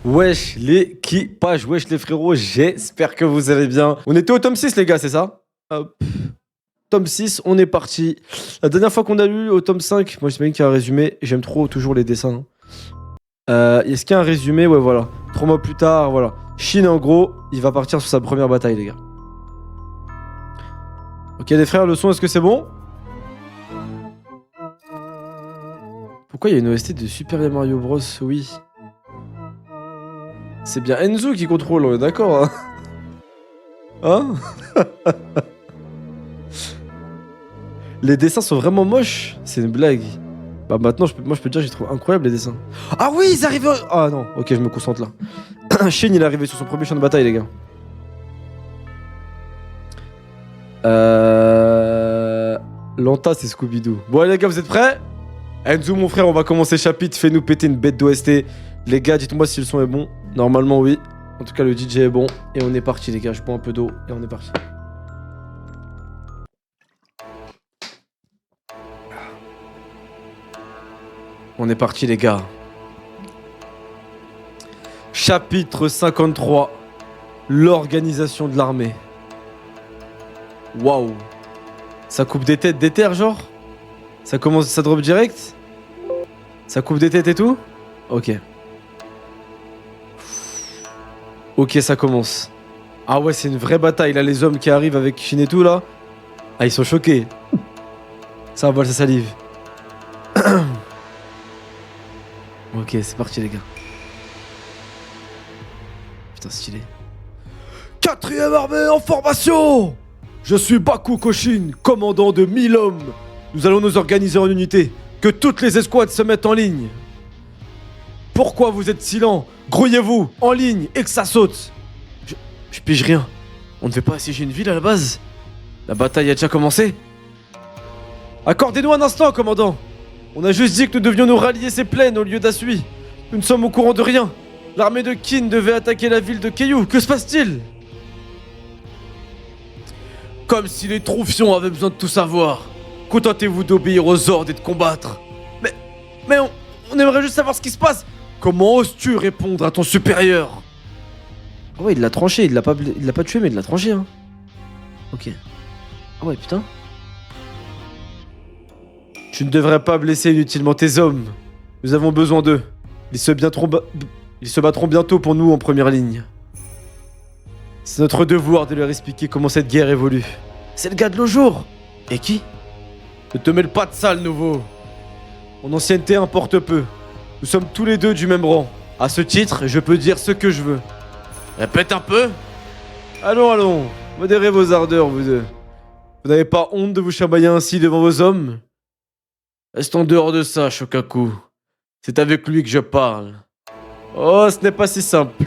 Wesh l'équipage, wesh les frérots, j'espère que vous allez bien. On était au tome 6 les gars, c'est ça? Hop. Tome 6, on est parti. La dernière fois qu'on a lu au tome 5, moi j'imagine qu'il y a un résumé, j'aime trop toujours les dessins. Est-ce qu'il y a un résumé? Ouais voilà. 3 mois plus tard, voilà. Shin en gros, il va partir sur sa première bataille les gars. Ok les frères, le son, est-ce que c'est bon? Pourquoi il y a une OST de Super Mario Bros? Oui. C'est bien Enzo qui contrôle, on est d'accord, hein? Hein? Les dessins sont vraiment moches. C'est une blague. Bah maintenant, moi je peux te dire, j'ai trouvé incroyable les dessins. Ah oui, ils arrivent. Ah non, ok, je me concentre là. Shin, il est arrivé sur son premier champ de bataille, les gars. Lanta, c'est Scooby-Doo. Bon, allez, les gars, vous êtes prêts? Enzo, mon frère, on va commencer le chapitre. Fais-nous péter une bête d'OST. Les gars, dites-moi si le son est bon. Normalement, oui. En tout cas, le DJ est bon. Et on est parti, les gars. Je bois un peu d'eau et on est parti. On est parti, les gars. Chapitre 53. L'organisation de l'armée. Waouh. Ça coupe des têtes, des terres, genre? Ça commence, ça drop direct? Ça coupe des têtes et tout? Ok. Ok, ça commence. Ah ouais, c'est une vraie bataille, là, les hommes qui arrivent avec Shin et tout, là. Ah, ils sont choqués. Ça avale sa salive. Ok, c'est parti, les gars. Putain, stylé. 4ème armée en formation! Je suis Baku Koshin, commandant de 1000 hommes. Nous allons nous organiser en unité. Que toutes les escouades se mettent en ligne. Pourquoi vous êtes si lents? Grouillez-vous, en ligne, et que ça saute. Je pige rien. On ne fait pas assiéger une ville à la base? La bataille a déjà commencé? Accordez-nous un instant, commandant. On a juste dit que nous devions nous rallier ces plaines au lieu d'Asui. Nous ne sommes au courant de rien. L'armée de Qin devait attaquer la ville de Keiyu. Que se passe-t-il? Comme si les Troufions avaient besoin de tout savoir. Contentez-vous d'obéir aux ordres et de combattre. Mais on aimerait juste savoir ce qui se passe. Comment oses-tu répondre à ton supérieur? Ah ouais, il l'a tranché, il l'a pas tué, mais il l'a tranché, hein. Ok. Ah ouais, putain. Tu ne devrais pas blesser inutilement tes hommes. Nous avons besoin d'eux. Ils se battront bientôt pour nous en première ligne. C'est notre devoir de leur expliquer comment cette guerre évolue. C'est le gars de l'autre jour. Et qui? Ne te mêle pas de ça, le nouveau. Mon ancienneté importe peu. Nous sommes tous les deux du même rang. À ce titre, je peux dire ce que je veux. Répète un peu. Allons, modérez vos ardeurs, vous deux. Vous n'avez pas honte de vous chamailler ainsi devant vos hommes? Reste en dehors de ça, Shokaku. C'est avec lui que je parle. Oh, ce n'est pas si simple.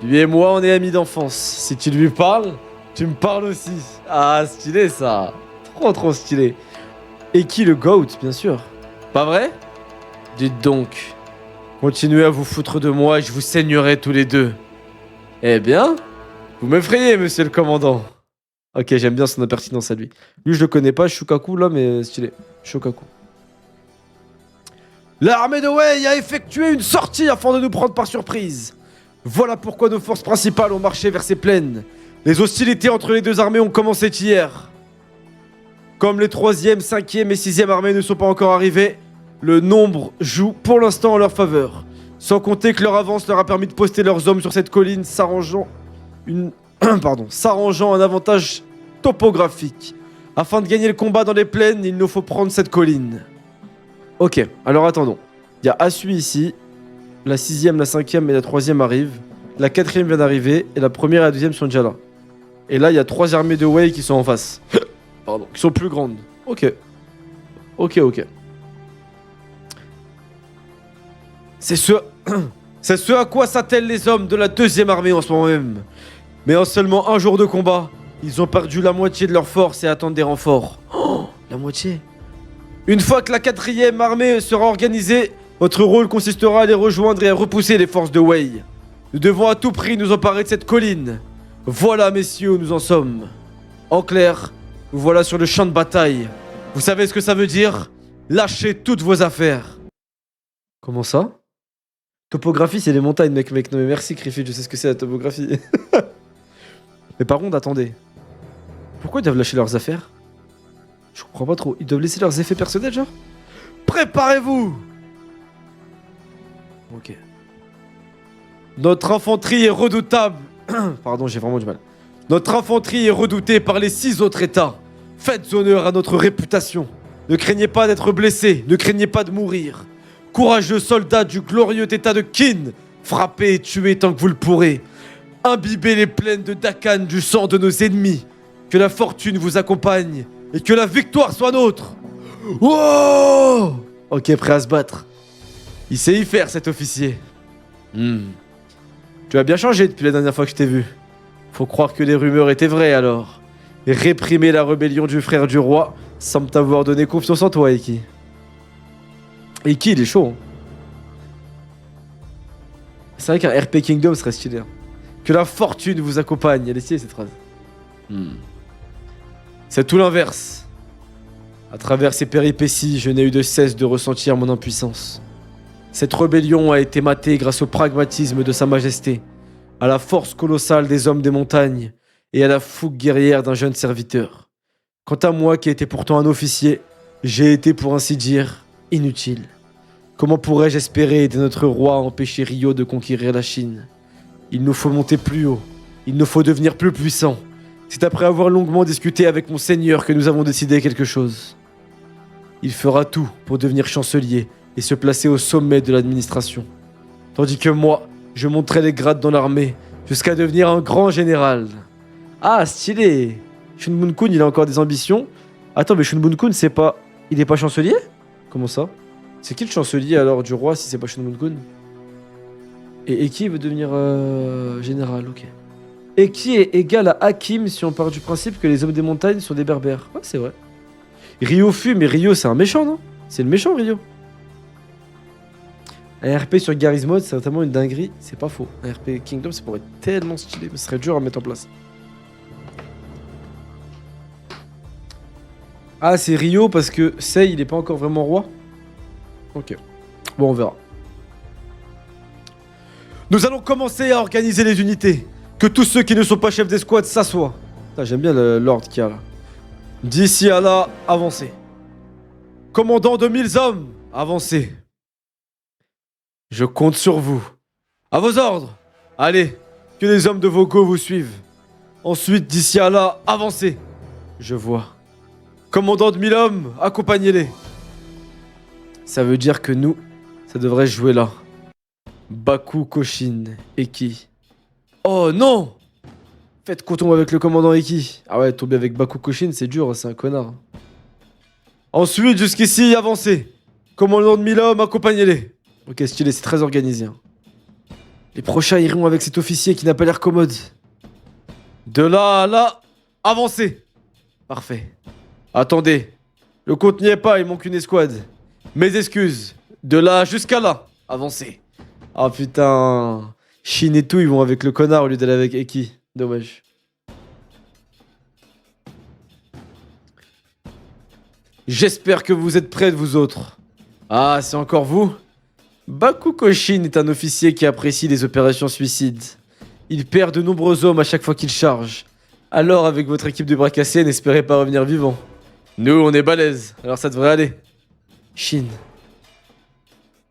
Lui et moi, on est amis d'enfance. Si tu lui parles, tu me parles aussi. Ah, stylé ça. Trop stylé. Et qui le GOAT, bien sûr. Pas vrai? Dites donc. Continuez à vous foutre de moi et je vous saignerai tous les deux. Eh bien, vous m'effrayez, monsieur le commandant. Ok, j'aime bien son impertinence à lui. Lui, je le connais pas, Shukaku, là, mais stylé. Shokaku. L'armée de Wei a effectué une sortie afin de nous prendre par surprise. Voilà pourquoi nos forces principales ont marché vers ces plaines. Les hostilités entre les deux armées ont commencé hier. Comme les 3e, 5e et 6e armées ne sont pas encore arrivées, le nombre joue pour l'instant en leur faveur. Sans compter que leur avance leur a permis de poster leurs hommes sur cette colline, s'arrangeant un avantage topographique. Afin de gagner le combat dans les plaines, il nous faut prendre cette colline. Ok, alors attendons. Il y a Asui ici. La 6e, la 5e et la 3e arrivent. La 4e vient d'arriver. Et la 1re et la 2e sont déjà là. Et là, il y a 3 armées de Wei qui sont en face. Pardon, qui sont plus grandes. Ok. C'est ce à quoi s'attellent les hommes de la 2e armée en ce moment même. Mais en seulement un jour de combat, ils ont perdu la moitié de leur force et attendent des renforts. Oh, la moitié. Une fois que la 4e armée sera organisée, votre rôle consistera à les rejoindre et à repousser les forces de Wei. Nous devons à tout prix nous emparer de cette colline. Voilà, messieurs, où nous en sommes. En clair, vous voilà sur le champ de bataille. Vous savez ce que ça veut dire? Lâchez toutes vos affaires. Comment ça? Topographie, c'est les montagnes, mec. Non mais merci, Griffith, je sais ce que c'est la topographie. Mais par contre, attendez. Pourquoi ils doivent lâcher leurs affaires? Je comprends pas trop. Ils doivent laisser leurs effets personnels, genre? Préparez-vous! Ok. Notre infanterie est redoutable. Pardon, j'ai vraiment du mal. Notre infanterie est redoutée par les 6 autres États. Faites honneur à notre réputation. Ne craignez pas d'être blessés, ne craignez pas de mourir. Courageux soldats du glorieux État de Qin, frappez et tuez tant que vous le pourrez. Imbibez les plaines de Dakan du sang de nos ennemis. Que la fortune vous accompagne et que la victoire soit nôtre. Wow! Ok, prêt à se battre. Il sait y faire, cet officier. Tu as bien changé depuis la dernière fois que je t'ai vu. Faut croire que les rumeurs étaient vraies alors. Et réprimer la rébellion du frère du roi semble t'avoir donné confiance en toi, Eki. Eki, il est chaud. Hein. C'est vrai qu'un RP Kingdom serait stylé. Hein. Que la fortune vous accompagne. Elle est stylée cette phrase. C'est tout l'inverse. À travers ces péripéties, je n'ai eu de cesse de ressentir mon impuissance. Cette rébellion a été matée grâce au pragmatisme de Sa Majesté, à la force colossale des hommes des montagnes et à la fougue guerrière d'un jeune serviteur. Quant à moi, qui étais pourtant un officier, j'ai été pour ainsi dire inutile. Comment pourrais-je espérer aider notre roi à empêcher Ryo de conquérir la Chine? Il nous faut monter plus haut, il nous faut devenir plus puissants. C'est après avoir longuement discuté avec mon seigneur que nous avons décidé quelque chose. Il fera tout pour devenir chancelier et se placer au sommet de l'administration. Tandis que moi, je monterai les grades dans l'armée jusqu'à devenir un grand général. Ah, stylé! Shun Mun-kun, il a encore des ambitions. Attends, mais Shun Mun-kun, c'est pas... Il est pas chancelier? Comment ça? C'est qui le chancelier alors du roi si c'est pas Shun Mun-kun? Et qui veut devenir général? Ok. Et qui est égal à Hakim si on part du principe que les hommes des montagnes sont des berbères? Ouais, c'est vrai. Ryo fume, mais Ryo c'est un méchant, non? C'est le méchant, Ryo. Un RP sur Garry's Mod, c'est certainement une dinguerie, c'est pas faux. Un RP Kingdom, ça pourrait être tellement stylé, mais ce serait dur à mettre en place. Ah, c'est Ryo parce que Sei, il est pas encore vraiment roi? Ok. Bon, on verra. Nous allons commencer à organiser les unités. Que tous ceux qui ne sont pas chefs d'escouade s'assoient. J'aime bien l'ordre qu'il y a là. D'ici à là, avancez. Commandant de 1000 hommes, avancez. Je compte sur vous. À vos ordres. Allez, que les hommes de Voko vous suivent. Ensuite, d'ici à là, avancez. Je vois. Commandant de 1000 hommes, accompagnez-les. Ça veut dire que nous, ça devrait jouer là. Baku Koshin, Eki. Oh non! Faites qu'on tombe avec le commandant Eki. Ah ouais, tomber avec Baku Koshin, c'est dur, c'est un connard. Ensuite, jusqu'ici, avancez. Commandant de 1000 hommes, accompagnez-les. Ok, stylé, c'est très organisé. Hein. Les prochains iront avec cet officier qui n'a pas l'air commode. De là à là, avancez. Parfait. Attendez. Le compte n'y est pas, il manque une escouade. Mes excuses. De là jusqu'à là, avancez. Ah putain. Shin et tout, ils vont avec le connard au lieu d'aller avec Eki. Dommage. J'espère que vous êtes prêts, vous autres. Ah, c'est encore vous? Baku Koshin est un officier qui apprécie les opérations suicides. Il perd de nombreux hommes à chaque fois qu'il charge. Alors, avec votre équipe de bras cassés, n'espérez pas revenir vivant. Nous, on est balèzes, alors ça devrait aller. Shin.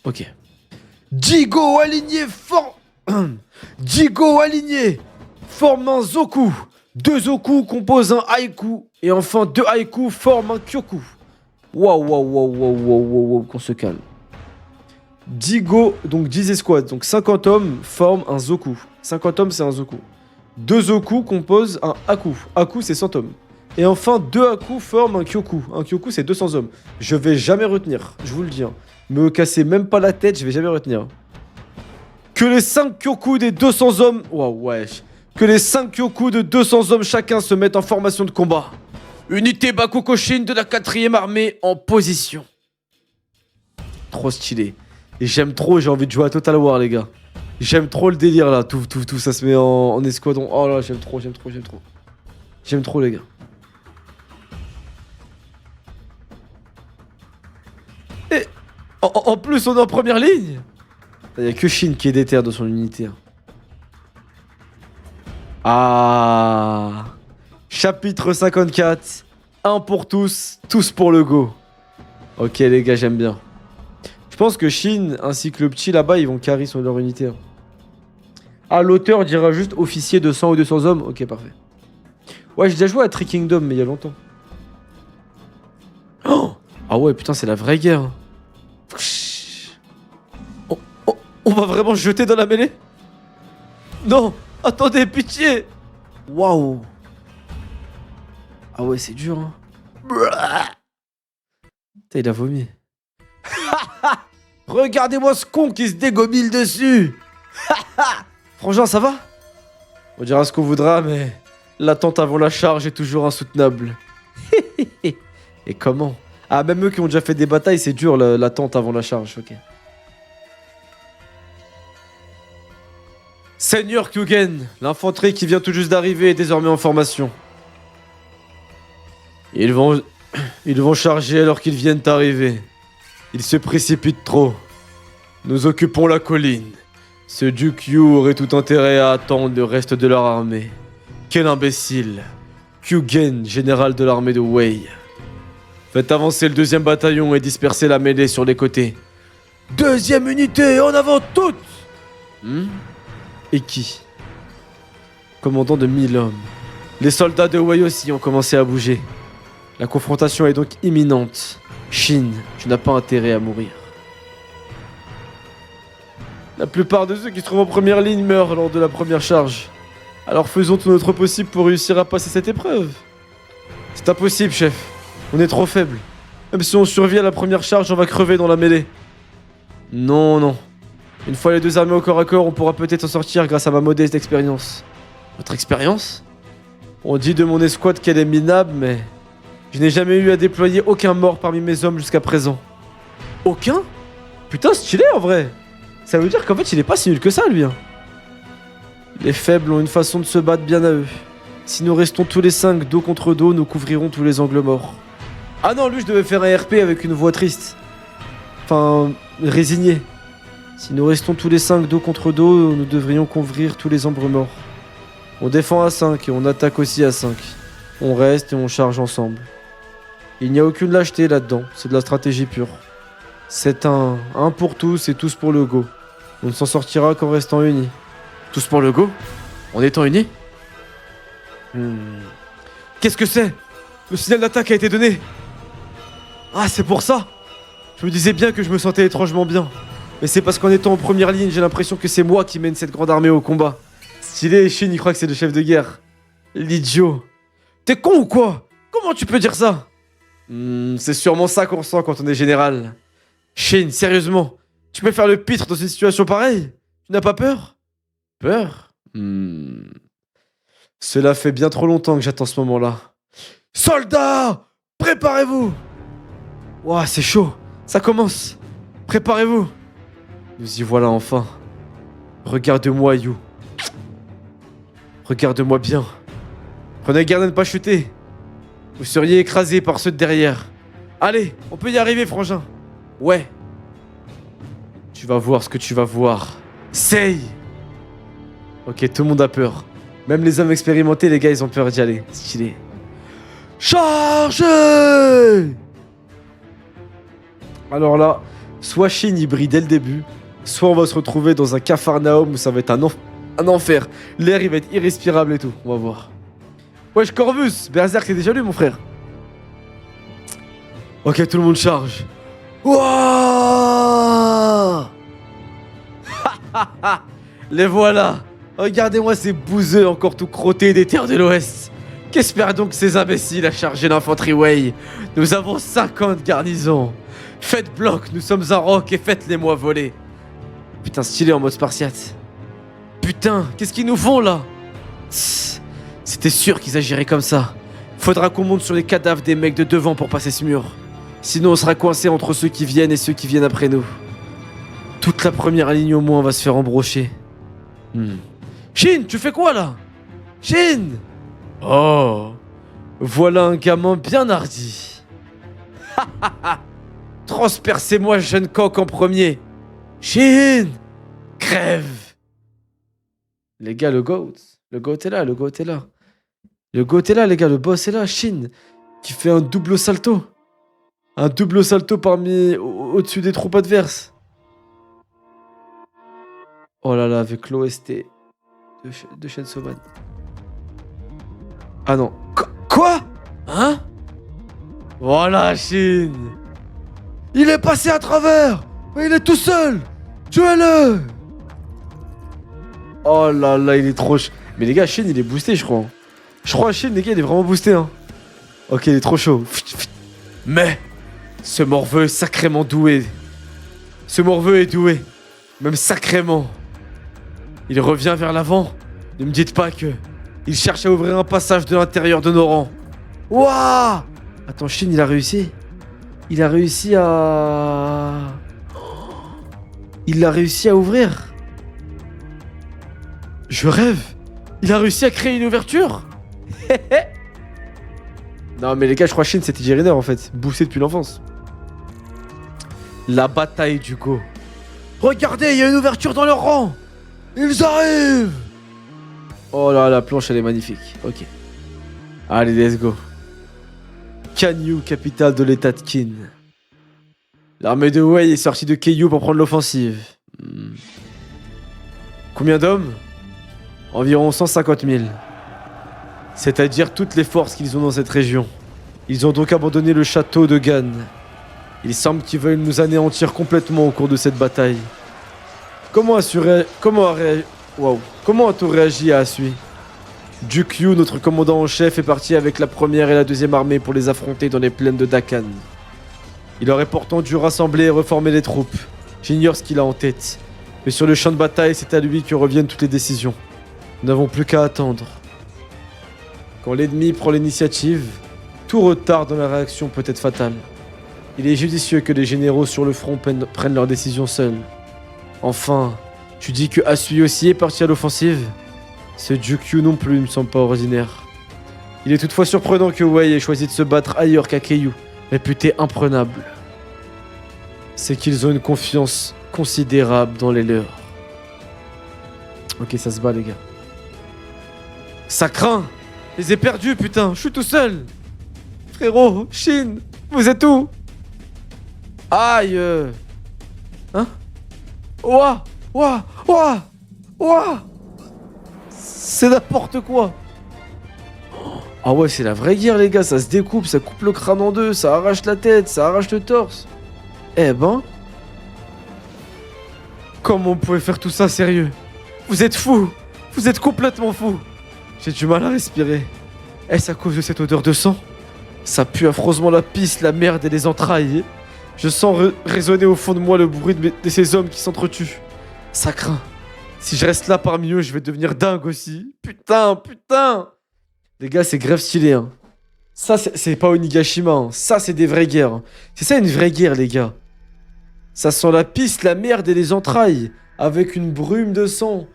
Ok. Jigo aligné Jigo aligné forme un Zoku. 2 Zoku composent un Haiku. Et enfin, 2 Haiku forment un Kyoku. Waouh, qu'on se calme. Jigo, donc 10 escouades, donc 50 hommes forment un Zoku. 50 hommes, c'est un Zoku. 2 Zoku composent un Haku. Haku, c'est 100 hommes. Et enfin, 2 Haku forment un Kyoku. Un Kyoku, c'est 200 hommes. Je vais jamais retenir, je vous le dis. Hein. Me cassez même pas la tête, je vais jamais retenir. Que les 5 Kyoku des 200 hommes... Waouh, wesh. Que les 5 Kyoku de 200 hommes chacun se mettent en formation de combat. Unité Baku Koshin de la 4ème armée en position. Trop stylé. Et j'aime trop, j'ai envie de jouer à Total War, les gars. J'aime trop le délire, là. Tout, ça se met en escadron. Oh là, j'aime trop. J'aime trop, les gars. Et en plus, on est en première ligne. Il y a que Shin qui est déter dans son unité. Hein. Ah. Chapitre 54. Un pour tous, tous pour le go. Ok les gars, j'aime bien. Je pense que Shin ainsi que le petit là-bas, ils vont carry sur leur unité. Hein. Ah, l'auteur dira juste officier de 100 ou 200 hommes. Ok, parfait. Ouais, j'ai déjà joué à Three Kingdom, mais il y a longtemps. Oh, ah ouais, putain, c'est la vraie guerre. Hein. On va vraiment se jeter dans la mêlée? Non, attendez, pitié. Waouh. Ah ouais, c'est dur, hein. Putain, il a vomi. Regardez-moi ce con qui se dégomile dessus. Frangin, ça va? On dira ce qu'on voudra, mais l'attente avant la charge est toujours insoutenable. Et comment? Ah, même eux qui ont déjà fait des batailles, c'est dur l'attente avant la charge, ok. Seigneur Kyugen, l'infanterie qui vient tout juste d'arriver est désormais en formation. Ils vont charger alors qu'ils viennent d'arriver. Ils se précipitent trop. Nous occupons la colline. Ce duc Yu aurait tout intérêt à attendre le reste de leur armée. Quel imbécile. Kyugen, général de l'armée de Wei. Faites avancer le 2e bataillon et dispersez la mêlée sur les côtés. 2e unité, en avant toutes. Et qui? Commandant de 1000 hommes. Les soldats de Wei aussi ont commencé à bouger. La confrontation est donc imminente. Shin, tu n'as pas intérêt à mourir. La plupart de ceux qui se trouvent en première ligne meurent lors de la première charge. Alors faisons tout notre possible pour réussir à passer cette épreuve. C'est impossible, chef. On est trop faible. Même si on survit à la première charge, on va crever dans la mêlée. Non, non. Une fois les 2 armées au corps à corps, on pourra peut-être s'en sortir grâce à ma modeste expérience. Votre expérience? On dit de mon escouade qu'elle est minable, mais... je n'ai jamais eu à déployer aucun mort parmi mes hommes jusqu'à présent. Aucun? Putain, stylé en vrai. Ça veut dire qu'en fait, il est pas si nul que ça, lui. Hein. Les faibles ont une façon de se battre bien à eux. Si nous restons tous les 5 dos contre dos, nous couvrirons tous les angles morts. Ah non, lui, je devais faire un RP avec une voix triste. Enfin, résigné. Si nous restons tous les 5 dos contre dos, nous devrions couvrir tous les angles morts. On défend à 5 et on attaque aussi à 5. On reste et on charge ensemble. Il n'y a aucune lâcheté là-dedans, c'est de la stratégie pure. C'est un pour tous et tous pour le go. On ne s'en sortira qu'en restant unis. Tous pour le go? En étant unis? Qu'est-ce que c'est? Le signal d'attaque a été donné. Ah, c'est pour ça? Je me disais bien que je me sentais étrangement bien. Mais c'est parce qu'en étant en première ligne, j'ai l'impression que c'est moi qui mène cette grande armée au combat. Stylé, Shin, il croit que c'est le chef de guerre. L'idiot. T'es con ou quoi? Comment tu peux dire ça? C'est sûrement ça qu'on ressent quand on est général. Shin, sérieusement, tu peux faire le pitre dans une situation pareille? Tu n'as pas peur? Peur? Cela fait bien trop longtemps que j'attends ce moment-là. Soldats! Préparez-vous! Ouah, c'est chaud. Ça commence. Préparez-vous. Nous y voilà enfin. Regarde-moi, Yu. Regarde-moi bien. Prenez garde à ne pas chuter. Vous seriez écrasé par ceux de derrière. Allez, on peut y arriver, frangin. Ouais. Tu vas voir ce que tu vas voir. Sei! Ok, tout le monde a peur. Même les hommes expérimentés, les gars, ils ont peur d'y aller. Stylé. Chargez! Alors là, soit Shin y brille dès le début, soit on va se retrouver dans un capharnaüm où ça va être un enfer. L'air, il va être irrespirable et tout. On va voir. Wesh, Corvus! Berserk, c'est déjà lui, mon frère. Ok, tout le monde charge. Wouah! Les voilà! Regardez-moi ces bouseux encore tout crottés des terres de l'Ouest. Qu'espèrent donc ces imbéciles à charger l'infanterie Wei? Nous avons 50 garnisons. Faites bloc, nous sommes un roc et faites-les-moi voler. Putain, stylé en mode spartiate. Putain, qu'est-ce qu'ils nous font là? C'était sûr qu'ils agiraient comme ça. Faudra qu'on monte sur les cadavres des mecs de devant pour passer ce mur. Sinon on sera coincé entre ceux qui viennent et ceux qui viennent après nous. Toute la première ligne au moins va se faire embrocher. Shin, tu fais quoi là? Shin! Oh! Voilà un gamin bien hardi. Transpercez-moi, jeune coq, en premier. Shin! Crève! Les gars, le GOAT. Le GOAT est là, le GOAT est là. Le GOAT est là, les gars, le boss est là. Shin, qui fait un double salto. Un double salto au-dessus des troupes adverses. Oh là là, avec l'OST de Chainsaw Man. Ah non. Quoi? Hein? Voilà, Shin. Il est passé à travers. Mais il est tout seul. Tuez-le. Oh là là, il est trop... Mais les gars, Shin, il est boosté, je crois. Je crois, Shin, les gars, il est vraiment boosté, hein. Ok, il est trop chaud. Mais... ce morveux est sacrément doué. Ce morveux est doué. Même sacrément. Il revient vers l'avant. Ne me dites pas que... il cherche à ouvrir un passage de l'intérieur de nos rangs. Wouah! Attends, Shin, il a réussi. Il a réussi à... il a réussi à ouvrir. Je rêve. Il a réussi à créer une ouverture. Non mais les gars, je crois que Shin c'était J-Rainer en fait. Boosté depuis l'enfance. La bataille du Go. Regardez, il y a une ouverture dans leur rang. Ils arrivent. Oh là, la planche elle est magnifique. Ok. Allez, let's go. Kanyu, capitale de l'état de Kin. L'armée de Wei est sortie de Keiyu pour prendre l'offensive. Combien d'hommes? Environ 150 000. C'est-à-dire toutes les forces qu'ils ont dans cette région. Ils ont donc abandonné le château de Gan. Il semble qu'ils veulent nous anéantir complètement au cours de cette bataille. Comment a-t-on réagi à Asui? Jukyu, notre commandant en chef, est parti avec la première et la deuxième armée pour les affronter dans les plaines de Dakan. Il aurait pourtant dû rassembler et reformer les troupes. J'ignore ce qu'il a en tête. Mais sur le champ de bataille, c'est à lui que reviennent toutes les décisions. Nous n'avons plus qu'à attendre. Quand l'ennemi prend l'initiative, tout retard dans la réaction peut être fatal. Il est judicieux que les généraux sur le front prennent leurs décisions seuls. Enfin, tu dis que Asui aussi est parti à l'offensive? Ce Jukyu non plus ne me semble pas ordinaire. Il est toutefois surprenant que Wei ait choisi de se battre ailleurs qu'à Keiyu, réputé imprenable. C'est qu'ils ont une confiance considérable dans les leurs. Ok, ça se bat les gars. Ça craint! Je les ai perdus, putain! Je suis tout seul! Frérot, Shin, vous êtes où? Aïe! Hein? Ouah! Ouah! Ouah! Ouah! C'est n'importe quoi! Ah ouais, c'est la vraie guerre, les gars. Ça se découpe, ça coupe le crâne en deux, ça arrache la tête, ça arrache le torse. Eh ben... comment on pouvait faire tout ça, sérieux? Vous êtes fous! Vous êtes complètement fous! J'ai du mal à respirer. Est-ce à cause de cette odeur de sang? Ça pue affreusement la pisse, la merde et les entrailles. Je sens résonner au fond de moi le bruit de ces hommes qui s'entretuent. Ça craint. Si je reste là parmi eux, je vais devenir dingue aussi. Putain, putain! Les gars, c'est grave stylé, hein. Ça, c'est pas Onigashima, hein. Ça, c'est des vraies guerres. C'est ça une vraie guerre, les gars. Ça sent la pisse, la merde et les entrailles. Avec une brume de sang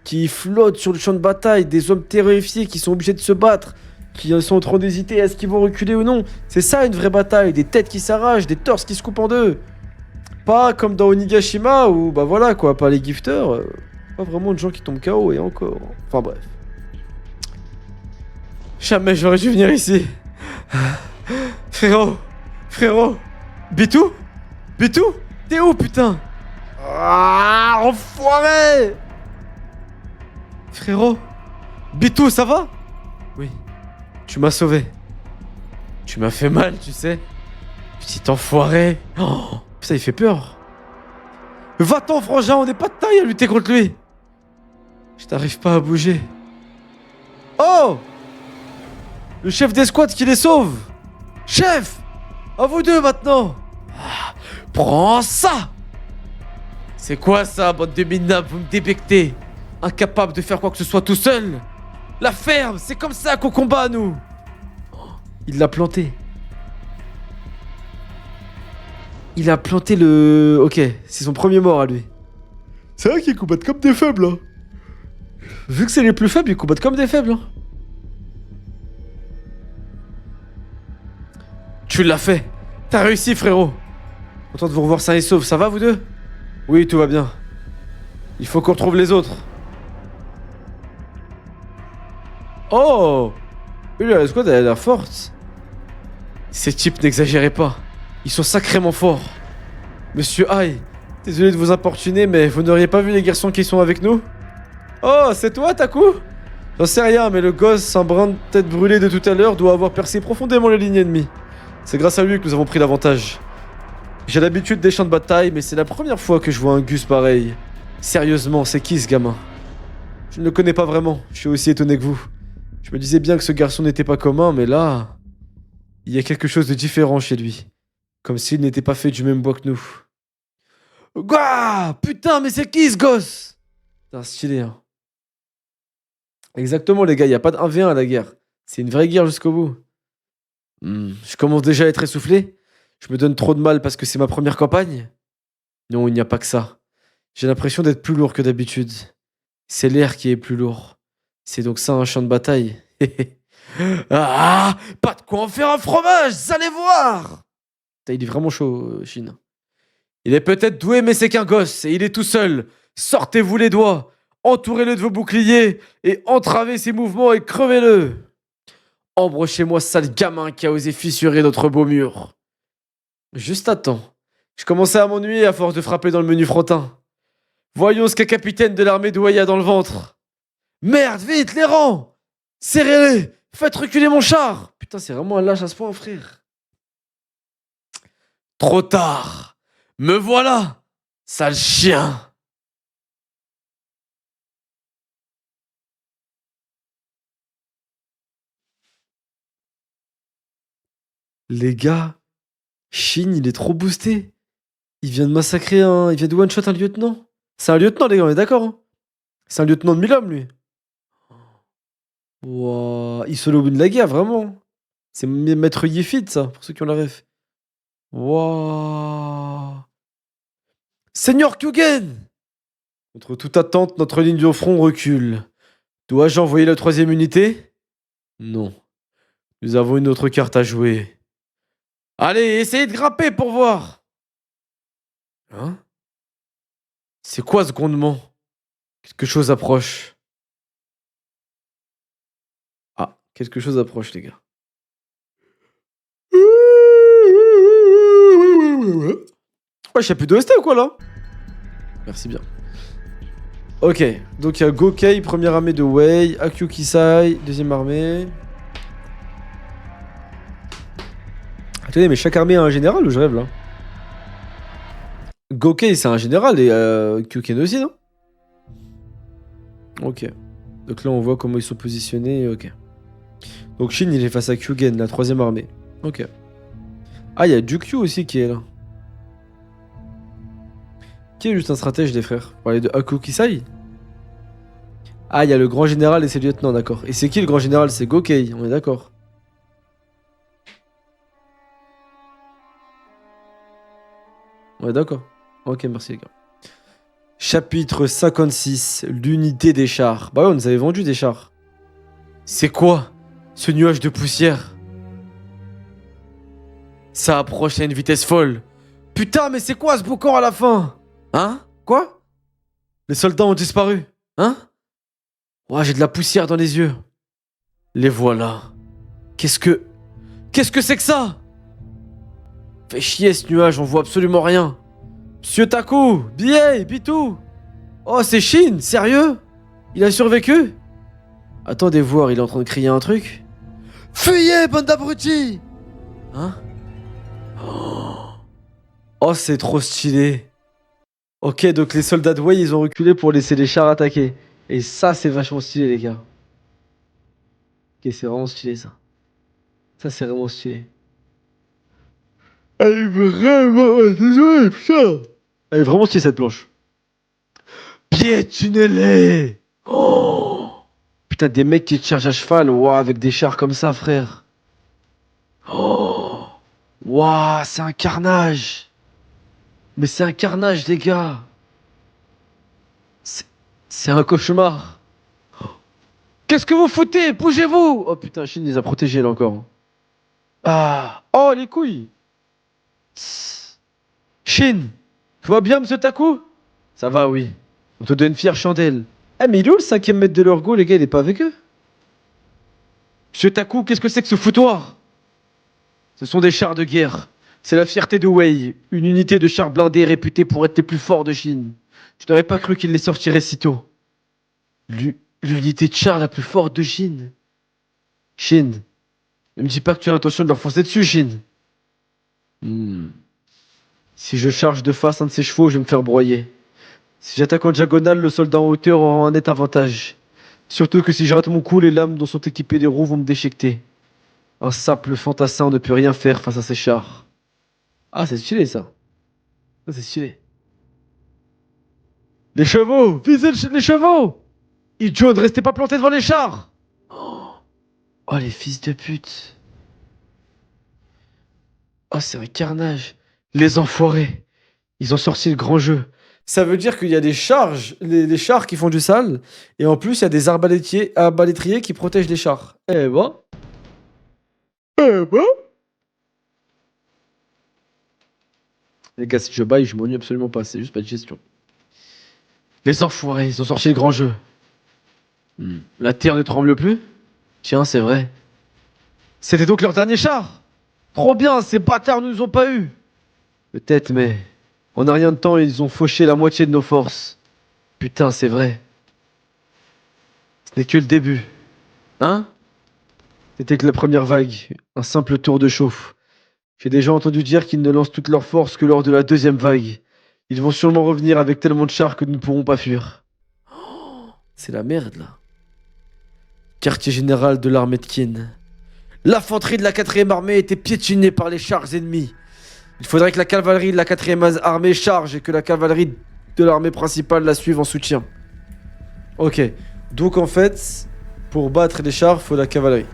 qui flotte sur le champ de bataille. Des hommes terrifiés qui sont obligés de se battre. Qui sont en train d'hésiter, est-ce qu'ils vont reculer ou non? C'est ça une vraie bataille. Des têtes qui s'arrachent, des torses qui se coupent en deux. Pas comme dans Onigashima où, bah voilà quoi, pas les gifters. Pas vraiment de gens qui tombent KO et encore. Enfin bref. Jamais j'aurais dû venir ici. Frérot. Frérot. Bitou? Bitou? T'es où, putain? Ah, enfoiré! Frérot. Bitou, ça va? Oui. Tu m'as sauvé. Tu m'as fait mal, tu sais. Petit enfoiré. Oh, ça, il fait peur. Va-t'en, frangin, on n'est pas de taille à lutter contre lui. Je n'arrive pas à bouger. Oh! Le chef d'escouade qui les sauve! Chef! À vous deux maintenant! Ah, prends ça! C'est quoi ça, bande de minables? Vous me débectez! Incapable de faire quoi que ce soit tout seul! La ferme! C'est comme ça qu'on combat, nous! Oh, il l'a planté. Il a planté le... Ok, c'est son premier mort à lui. C'est vrai qu'ils combattent comme des faibles, hein. Vu que c'est les plus faibles, ils combattent comme des faibles, hein. Tu l'as fait. T'as réussi, frérot. Content de vous revoir sain et sauf. Ça va, vous deux? Oui, tout va bien. Il faut qu'on retrouve les autres. Oh! Lui, la squad, elle a l'air forte. Ces types n'exagérez pas. Ils sont sacrément forts. Monsieur Hai, désolé de vous importuner, mais vous n'auriez pas vu les garçons qui sont avec nous? Oh, c'est toi, Taku? J'en sais rien, mais le gosse, un brin de tête brûlée de tout à l'heure, doit avoir percé profondément les lignes ennemies. C'est grâce à lui que nous avons pris l'avantage. J'ai l'habitude des champs de bataille, mais c'est la première fois que je vois un Gus pareil. Sérieusement, c'est qui ce gamin? Je ne le connais pas vraiment, je suis aussi étonné que vous. Je me disais bien que ce garçon n'était pas commun, mais là... Il y a quelque chose de différent chez lui. Comme s'il n'était pas fait du même bois que nous. Gouah! Putain, mais c'est qui ce gosse? Putain, stylé, hein. Exactement, les gars, y a pas de 1v1 à la guerre. C'est une vraie guerre jusqu'au bout. Je commence déjà à être essoufflé. Je me donne trop de mal parce que c'est ma première campagne. Non, il n'y a pas que ça. J'ai l'impression d'être plus lourd que d'habitude. C'est l'air qui est plus lourd. C'est donc ça un champ de bataille. Ah, pas de quoi en faire un fromage, vous allez voir. Putain, il est vraiment chaud, Shin. Il est peut-être doué, mais c'est qu'un gosse, et il est tout seul. Sortez-vous les doigts, entourez-le de vos boucliers, et entravez ses mouvements et crevez-le. Embrochez-moi, sale gamin qui a osé fissurer notre beau mur. Juste à temps. Je commençais à m'ennuyer à force de frapper dans le menu frontin. Voyons ce qu'un capitaine de l'armée d'Ouai a dans le ventre. Merde, vite, les rangs! Serrez-les! Faites reculer mon char! Putain, c'est vraiment un lâche à ce point, frère. Trop tard! Me voilà! Sale chien! Les gars, Shin, il est trop boosté. Il vient de massacrer un... Il vient de one-shot un lieutenant. C'est un lieutenant, les gars, on est d'accord, hein? C'est un lieutenant de 1000 hommes, lui. Wouah, il solo win la guerre, vraiment. C'est Maître Yefid, ça, pour ceux qui ont la ref. Wouah. Seigneur Kyugen! Contre toute attente, notre ligne de front recule. Dois-je envoyer la troisième unité? Non. Nous avons une autre carte à jouer. Allez, essayez de grimper pour voir. Hein? C'est quoi ce grondement? Quelque chose approche. Ah, quelque chose approche, les gars. Ouais, je sais plus d'OST ou quoi, là? Merci bien. Ok, donc il y a Gokei, première armée de Wei, Akyu Kisai, deuxième armée. Attendez, mais chaque armée a un général ou je rêve là? Gokei c'est un général et Kyuken aussi, non? Ok. Donc là on voit comment ils sont positionnés, ok. Donc Shin il est face à Kyugen, la troisième armée. Ok. Ah, il y a Jukyu aussi qui est là. Qui est juste un stratège des frères? Vous parlez de Akyu Kisai? Ah, il y a le grand général et ses lieutenants, d'accord. Et c'est qui le grand général? C'est Gokei, on est d'accord. On est d'accord. Ok, merci les gars. Chapitre 56, l'unité des chars. Bah ouais, on nous avait vendu des chars. C'est quoi ce nuage de poussière? Ça approche à une vitesse folle. Putain, mais c'est quoi ce boucan à la fin? Hein? Quoi? Les soldats ont disparu. Hein? Ouais, j'ai de la poussière dans les yeux. Les voilà. Qu'est-ce que c'est que ça? Fait chier ce nuage, on voit absolument rien. Monsieur Taku, BA, Bitou. Oh, c'est Shin, sérieux? Il a survécu? Attendez voir, il est en train de crier un truc. Fuyez, bande d'abrutis! Hein? Oh, c'est trop stylé. Ok, donc les soldats de Wei, ils ont reculé pour laisser les chars attaquer. Et ça, c'est vachement stylé, les gars. Ok, c'est vraiment stylé, ça. Ça, c'est vraiment stylé. Elle est vraiment... Désolé, putain. Elle est vraiment stylée, cette planche. Piétinez-les! Oh! Putain, des mecs qui te chargent à cheval, ouah, avec des chars comme ça, frère. Oh! Ouah, c'est un carnage! Mais c'est un carnage, les gars! C'est un cauchemar! Qu'est-ce que vous foutez? Bougez-vous! Oh putain, Shin les a protégés là encore. Ah! Oh, les couilles! Shin! Tu vas bien, monsieur Taku? Ça va, oui. On te donne une fière chandelle. Eh, mais il est où le 5ème maître de leur go, les gars? Il est pas avec eux? Monsieur Taku, qu'est-ce que c'est que ce foutoir? Ce sont des chars de guerre. C'est la fierté de Wei, une unité de chars blindés réputée pour être les plus forts de Chine. Je n'aurais pas cru qu'il les sortirait si tôt. L'unité de chars la plus forte de Chine. Chine, ne me dis pas que tu as l'intention de leur foncer dessus, Chine. Si je charge de face un de ses chevaux, je vais me faire broyer. Si j'attaque en diagonale, le soldat en hauteur aura un net avantage. Surtout que si je rate mon coup, les lames dont sont équipées des roues vont me déchiqueter. Un simple fantassin ne peut rien faire face à ces chars. Ah, c'est stylé ça. Ça, c'est stylé. Les chevaux! Visez les chevaux! Idiot, ne restez pas plantés devant les chars! Oh, les fils de pute. Oh, c'est un carnage. Les enfoirés. Ils ont sorti le grand jeu. Ça veut dire qu'il y a des charges, les chars qui font du sale, et en plus il y a des arbalétriers qui protègent les chars. Eh ben. Eh ben. Les gars, si je baille, je m'ennuie absolument pas, c'est juste pas de gestion. Les enfoirés, ils ont sorti le grand jeu. La terre ne tremble plus? Tiens, c'est vrai. C'était donc leur dernier char? Trop bien, ces bâtards nous ont pas eu. Peut-être, mais en un rien de temps, ils ont fauché la moitié de nos forces. Putain, c'est vrai. Ce n'est que le début. Hein? C'était que la première vague, un simple tour de chauffe. J'ai déjà entendu dire qu'ils ne lancent toute leur force que lors de la deuxième vague. Ils vont sûrement revenir avec tellement de chars que nous ne pourrons pas fuir. Oh, c'est la merde, là. Quartier général de l'armée de Qin. L'infanterie de la 4ème armée était piétinée par les chars ennemis. Il faudrait que la cavalerie de la 4ème armée charge et que la cavalerie de l'armée principale la suive en soutien. Ok, donc en fait, pour battre les chars, faut la cavalerie.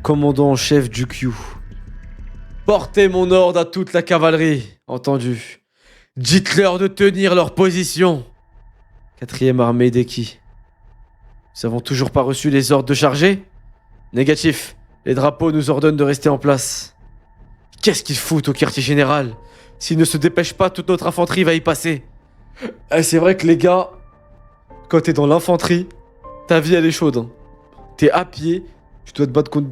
Commandant en chef du Q. Portez mon ordre à toute la cavalerie, entendu. Dites-leur de tenir leur position. 4ème armée d'Eki. Nous avons toujours pas reçu les ordres de charger? Négatif. Les drapeaux nous ordonnent de rester en place. Qu'est-ce qu'ils foutent au quartier général? S'ils ne se dépêchent pas, toute notre infanterie va y passer. C'est vrai que les gars, quand t'es dans l'infanterie, ta vie elle est chaude. Hein. T'es à pied, tu dois te battre contre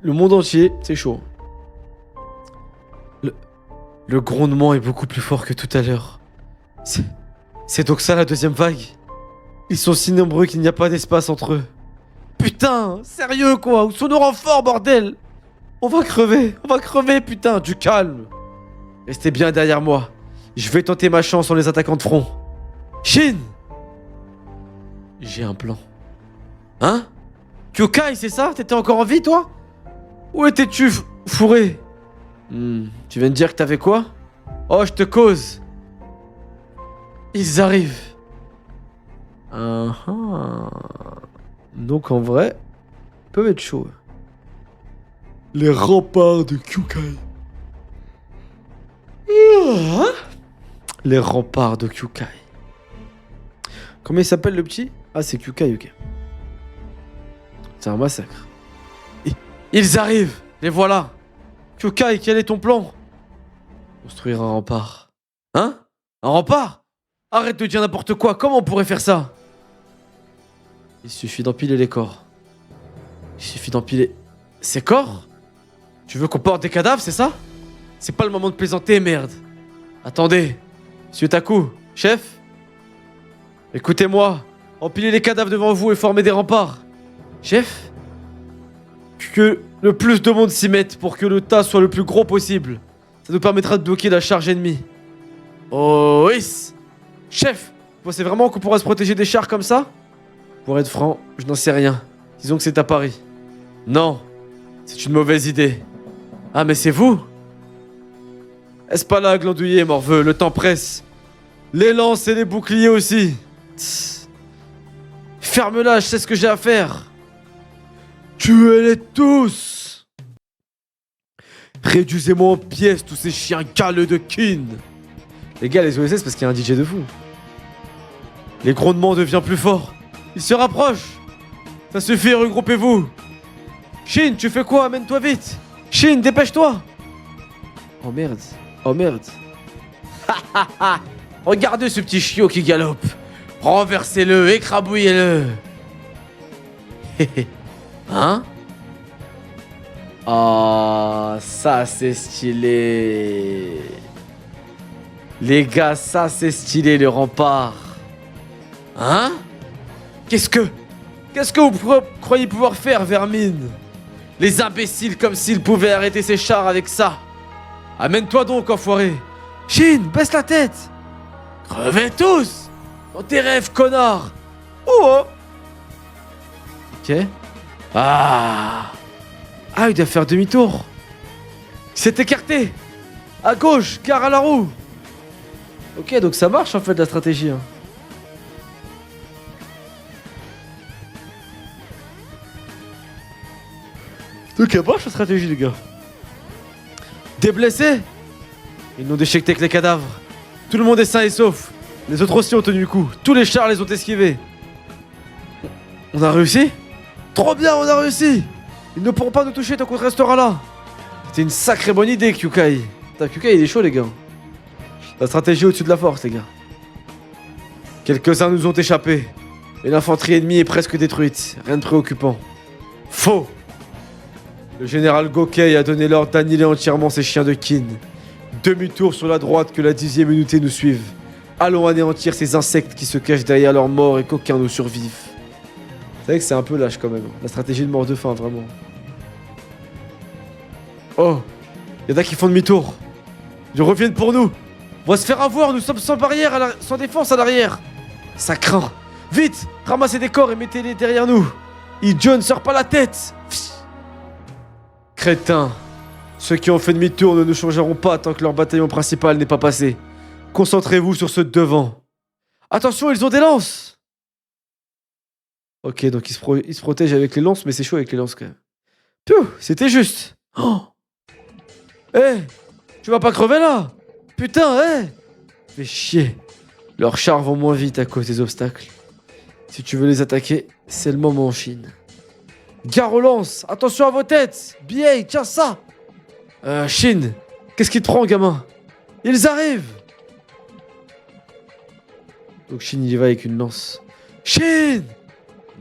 le monde entier, c'est chaud. Le grondement est beaucoup plus fort que tout à l'heure. C'est donc ça la deuxième vague? Ils sont si nombreux qu'il n'y a pas d'espace entre eux. Putain, sérieux quoi? Où sont nos renforts, bordel? On va crever, putain, du calme. Restez bien derrière moi. Je vais tenter ma chance en les attaquant de front. Shin! J'ai un plan. Hein? Kyukai, c'est ça? T'étais encore en vie, toi? Où étais-tu, fourré? Tu viens de dire que t'avais quoi? Oh, je te cause. Ils arrivent. Donc en vrai, ils peuvent être chauds. Les remparts de Kyukai. Les remparts de Kyukai. Comment il s'appelle le petit? Ah, c'est Kyukai, ok. C'est un massacre. Ils arrivent! Les voilà! Kyukai, quel est ton plan? Construire un rempart. Hein? Un rempart? Arrête de dire n'importe quoi, comment on pourrait faire ça? Il suffit d'empiler les corps. Il suffit d'empiler... Ces corps? Tu veux qu'on porte des cadavres, c'est ça? C'est pas le moment de plaisanter, merde. Attendez. Monsieur Taku, chef? Écoutez-moi. Empilez les cadavres devant vous et formez des remparts. Chef? Que le plus de monde s'y mette pour que le tas soit le plus gros possible. Ça nous permettra de bloquer la charge ennemie. Oh, oui. Chef, vous pensez vraiment qu'on pourra se protéger des chars comme ça? Pour être franc, je n'en sais rien. Disons que c'est à Paris. Non, c'est une mauvaise idée. Ah, mais c'est vous? Est-ce pas là, glandouiller, morveux? Le temps presse. Les lances et les boucliers aussi. Ferme-la, je sais ce que j'ai à faire. Tuez-les tous! Réduisez-moi en pièces, tous ces chiens galeux de Qin! Les gars, les OSS, parce qu'il y a un DJ de fou. Les grondements deviennent plus forts. Ils se rapprochent. Ça suffit, regroupez-vous. Shin, tu fais quoi? Amène-toi vite. Shin, dépêche-toi. Oh merde. Oh merde. Regardez ce petit chiot qui galope. Renversez-le, écrabouillez-le. Hein? Oh, ça c'est stylé. Les gars, ça c'est stylé, le rempart. Hein? Qu'est-ce que vous croyez pouvoir faire, vermine? Les imbéciles, comme s'ils pouvaient arrêter ces chars avec ça. Amène-toi donc, enfoiré. Shin, baisse la tête. Crevez tous. Dans tes rêves, connard. Oh. Ok. Ah, il doit faire demi-tour. Il s'est écarté. À gauche, gare à la roue. Ok, donc ça marche en fait la stratégie. Hein. Donc elle marche la stratégie, les gars. Des blessés? Ils n'ont déchiqueté que les cadavres. Tout le monde est sain et sauf. Les autres aussi ont tenu le coup. Tous les chars les ont esquivés. On a réussi? Trop bien, on a réussi. Ils ne pourront pas nous toucher tant qu'on restera là. C'était une sacrée bonne idée, Kyukai. Putain, Kyukai, il est chaud, les gars. La stratégie au-dessus de la force, les gars. Quelques-uns nous ont échappé. Et l'infanterie ennemie est presque détruite. Rien de préoccupant. Faux. Le général Gokei a donné l'ordre d'annihiler entièrement ces chiens de kin. Demi-tour sur la droite, que la 10e unité nous suive. Allons anéantir ces insectes qui se cachent derrière leur mort et qu'aucun nous survive. C'est vrai que c'est un peu lâche quand même. La stratégie de mort de faim, vraiment. Oh, y'en a qui font demi-tour. Ils reviennent pour nous. On va se faire avoir, nous sommes sans barrière, sans défense à l'arrière. Ça craint. Vite, ramassez des corps et mettez-les derrière nous. Idiot, ne sort pas la tête. Crétins. Ceux qui ont fait demi-tour ne nous changeront pas tant que leur bataillon principal n'est pas passé. Concentrez-vous sur ceux de devant. Attention, ils ont des lances. Ok, donc ils se protègent avec les lances, mais c'est chaud avec les lances quand même. Piou, c'était juste. Oh. Tu vas pas crever là? Putain, Fais chier. Leurs chars vont moins vite à cause des obstacles. Si tu veux les attaquer, c'est le moment en Chine. Gare aux lances, attention à vos têtes. BA, tiens ça. Shin, qu'est-ce qui te prend, gamin? Ils arrivent. Donc Shin, il y va avec une lance. Shin!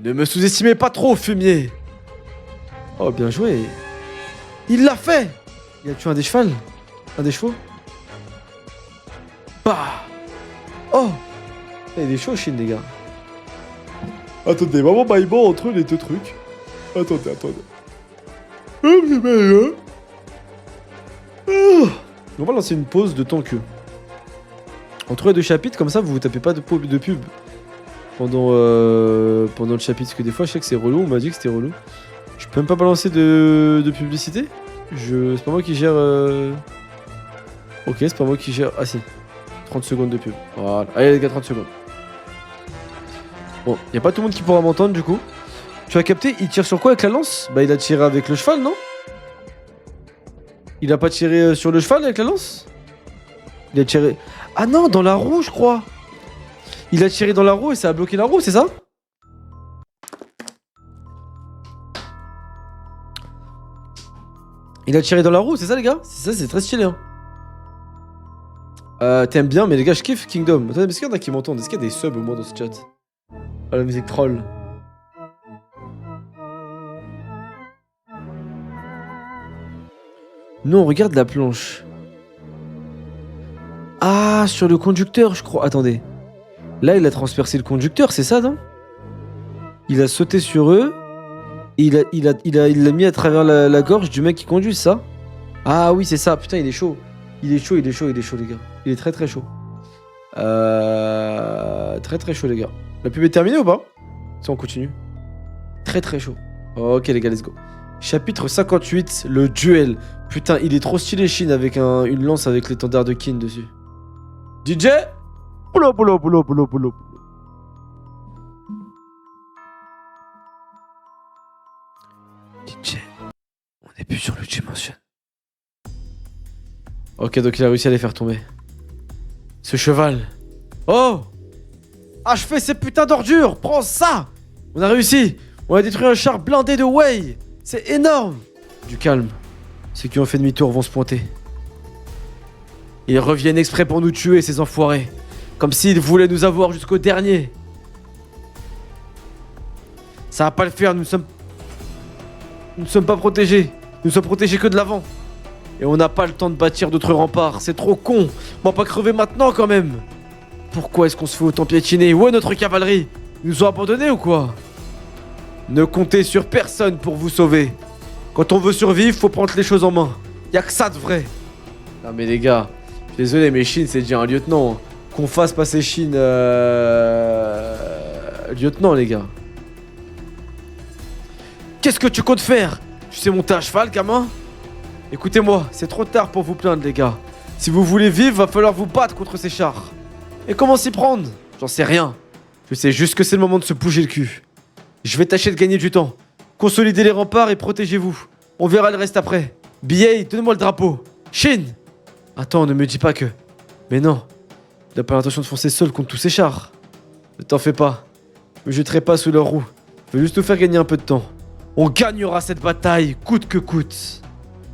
Ne me sous-estimez pas trop, fumier. Oh, bien joué. Il l'a fait. Il a tué un des chevaux. Un des chevaux. Bah. Oh. Il est chaud, Shin, les gars. Attendez, vraiment baillement entre les deux trucs. Attendez. On va lancer une pause de temps que. Entre les deux chapitres, comme ça, vous tapez pas de pub pendant le chapitre. Parce que des fois, je sais que c'est relou. On m'a dit que c'était relou. Je peux même pas balancer de publicité. C'est pas moi qui gère. Ok, c'est pas moi qui gère. Ah si. 30 secondes de pub. Voilà. Allez les gars, 30 secondes. Bon, y a pas tout le monde qui pourra m'entendre du coup. Tu as capté, il tire sur quoi avec la lance? Bah il a tiré avec le cheval, non? Il a pas tiré sur le cheval avec la lance? Il a tiré... Ah non, dans la roue, je crois. Il a tiré dans la roue et ça a bloqué la roue, c'est ça? Il a tiré dans la roue, c'est ça les gars? C'est ça, c'est très stylé. Hein. T'aimes bien, mais les gars, je kiffe Kingdom. Attendez, est-ce qu'il y en a qui m'entendent? Est-ce qu'il y a des subs au moins dans ce chat? Ah, la musique troll. Non, regarde la planche. Ah, sur le conducteur, je crois. Attendez. Là, il a transpercé le conducteur, c'est ça, non? Il a sauté sur eux. Il l'a mis à travers la gorge du mec qui conduit, ça? Ah oui, c'est ça. Putain, il est chaud. Il est chaud, les gars. Il est très très chaud. Très très chaud, les gars. La pub est terminée ou pas? Si on continue. Très très chaud. Ok, les gars, let's go. Chapitre 58, le duel. Putain, il est trop stylé, Shin, avec une lance avec l'étendard de Kin dessus. DJ? Boulot. DJ, on n'est plus sur le Dimension. Ok, donc il a réussi à les faire tomber. Ce cheval. Oh! Achevez ces putains d'ordures! Prends ça! On a réussi! On a détruit un char blindé de Wei! C'est énorme! Du calme. Ceux qui ont fait demi-tour vont se pointer. Ils reviennent exprès pour nous tuer, ces enfoirés. Comme s'ils voulaient nous avoir jusqu'au dernier. Ça va pas le faire, nous ne sommes pas protégés. Nous ne sommes protégés que de l'avant. Et on n'a pas le temps de bâtir d'autres remparts. C'est trop con. On va pas crever maintenant quand même. Pourquoi est-ce qu'on se fait autant piétiner? Où est notre cavalerie? Ils nous ont abandonnés ou quoi? Ne comptez sur personne pour vous sauver. Quand on veut survivre, faut prendre les choses en main. Y'a que ça de vrai. Non mais les gars, je suis désolé mais Shin c'est déjà un lieutenant. Qu'on fasse passer Shin lieutenant les gars. Qu'est-ce que tu comptes faire? Tu sais monter à cheval gamin? Écoutez-moi, c'est trop tard pour vous plaindre les gars. Si vous voulez vivre, va falloir vous battre contre ces chars. Et comment s'y prendre? J'en sais rien. Je sais juste que c'est le moment de se bouger le cul. Je vais tâcher de gagner du temps. Consolidez les remparts et protégez-vous. On verra le reste après. BA, donne-moi le drapeau. Shin! Attends, ne me dis pas que... Mais non. Il n'a pas l'intention de foncer seul contre tous ces chars. Ne t'en fais pas. Je me jetterai pas sous leur roue. Je veux juste nous faire gagner un peu de temps. On gagnera cette bataille, coûte que coûte.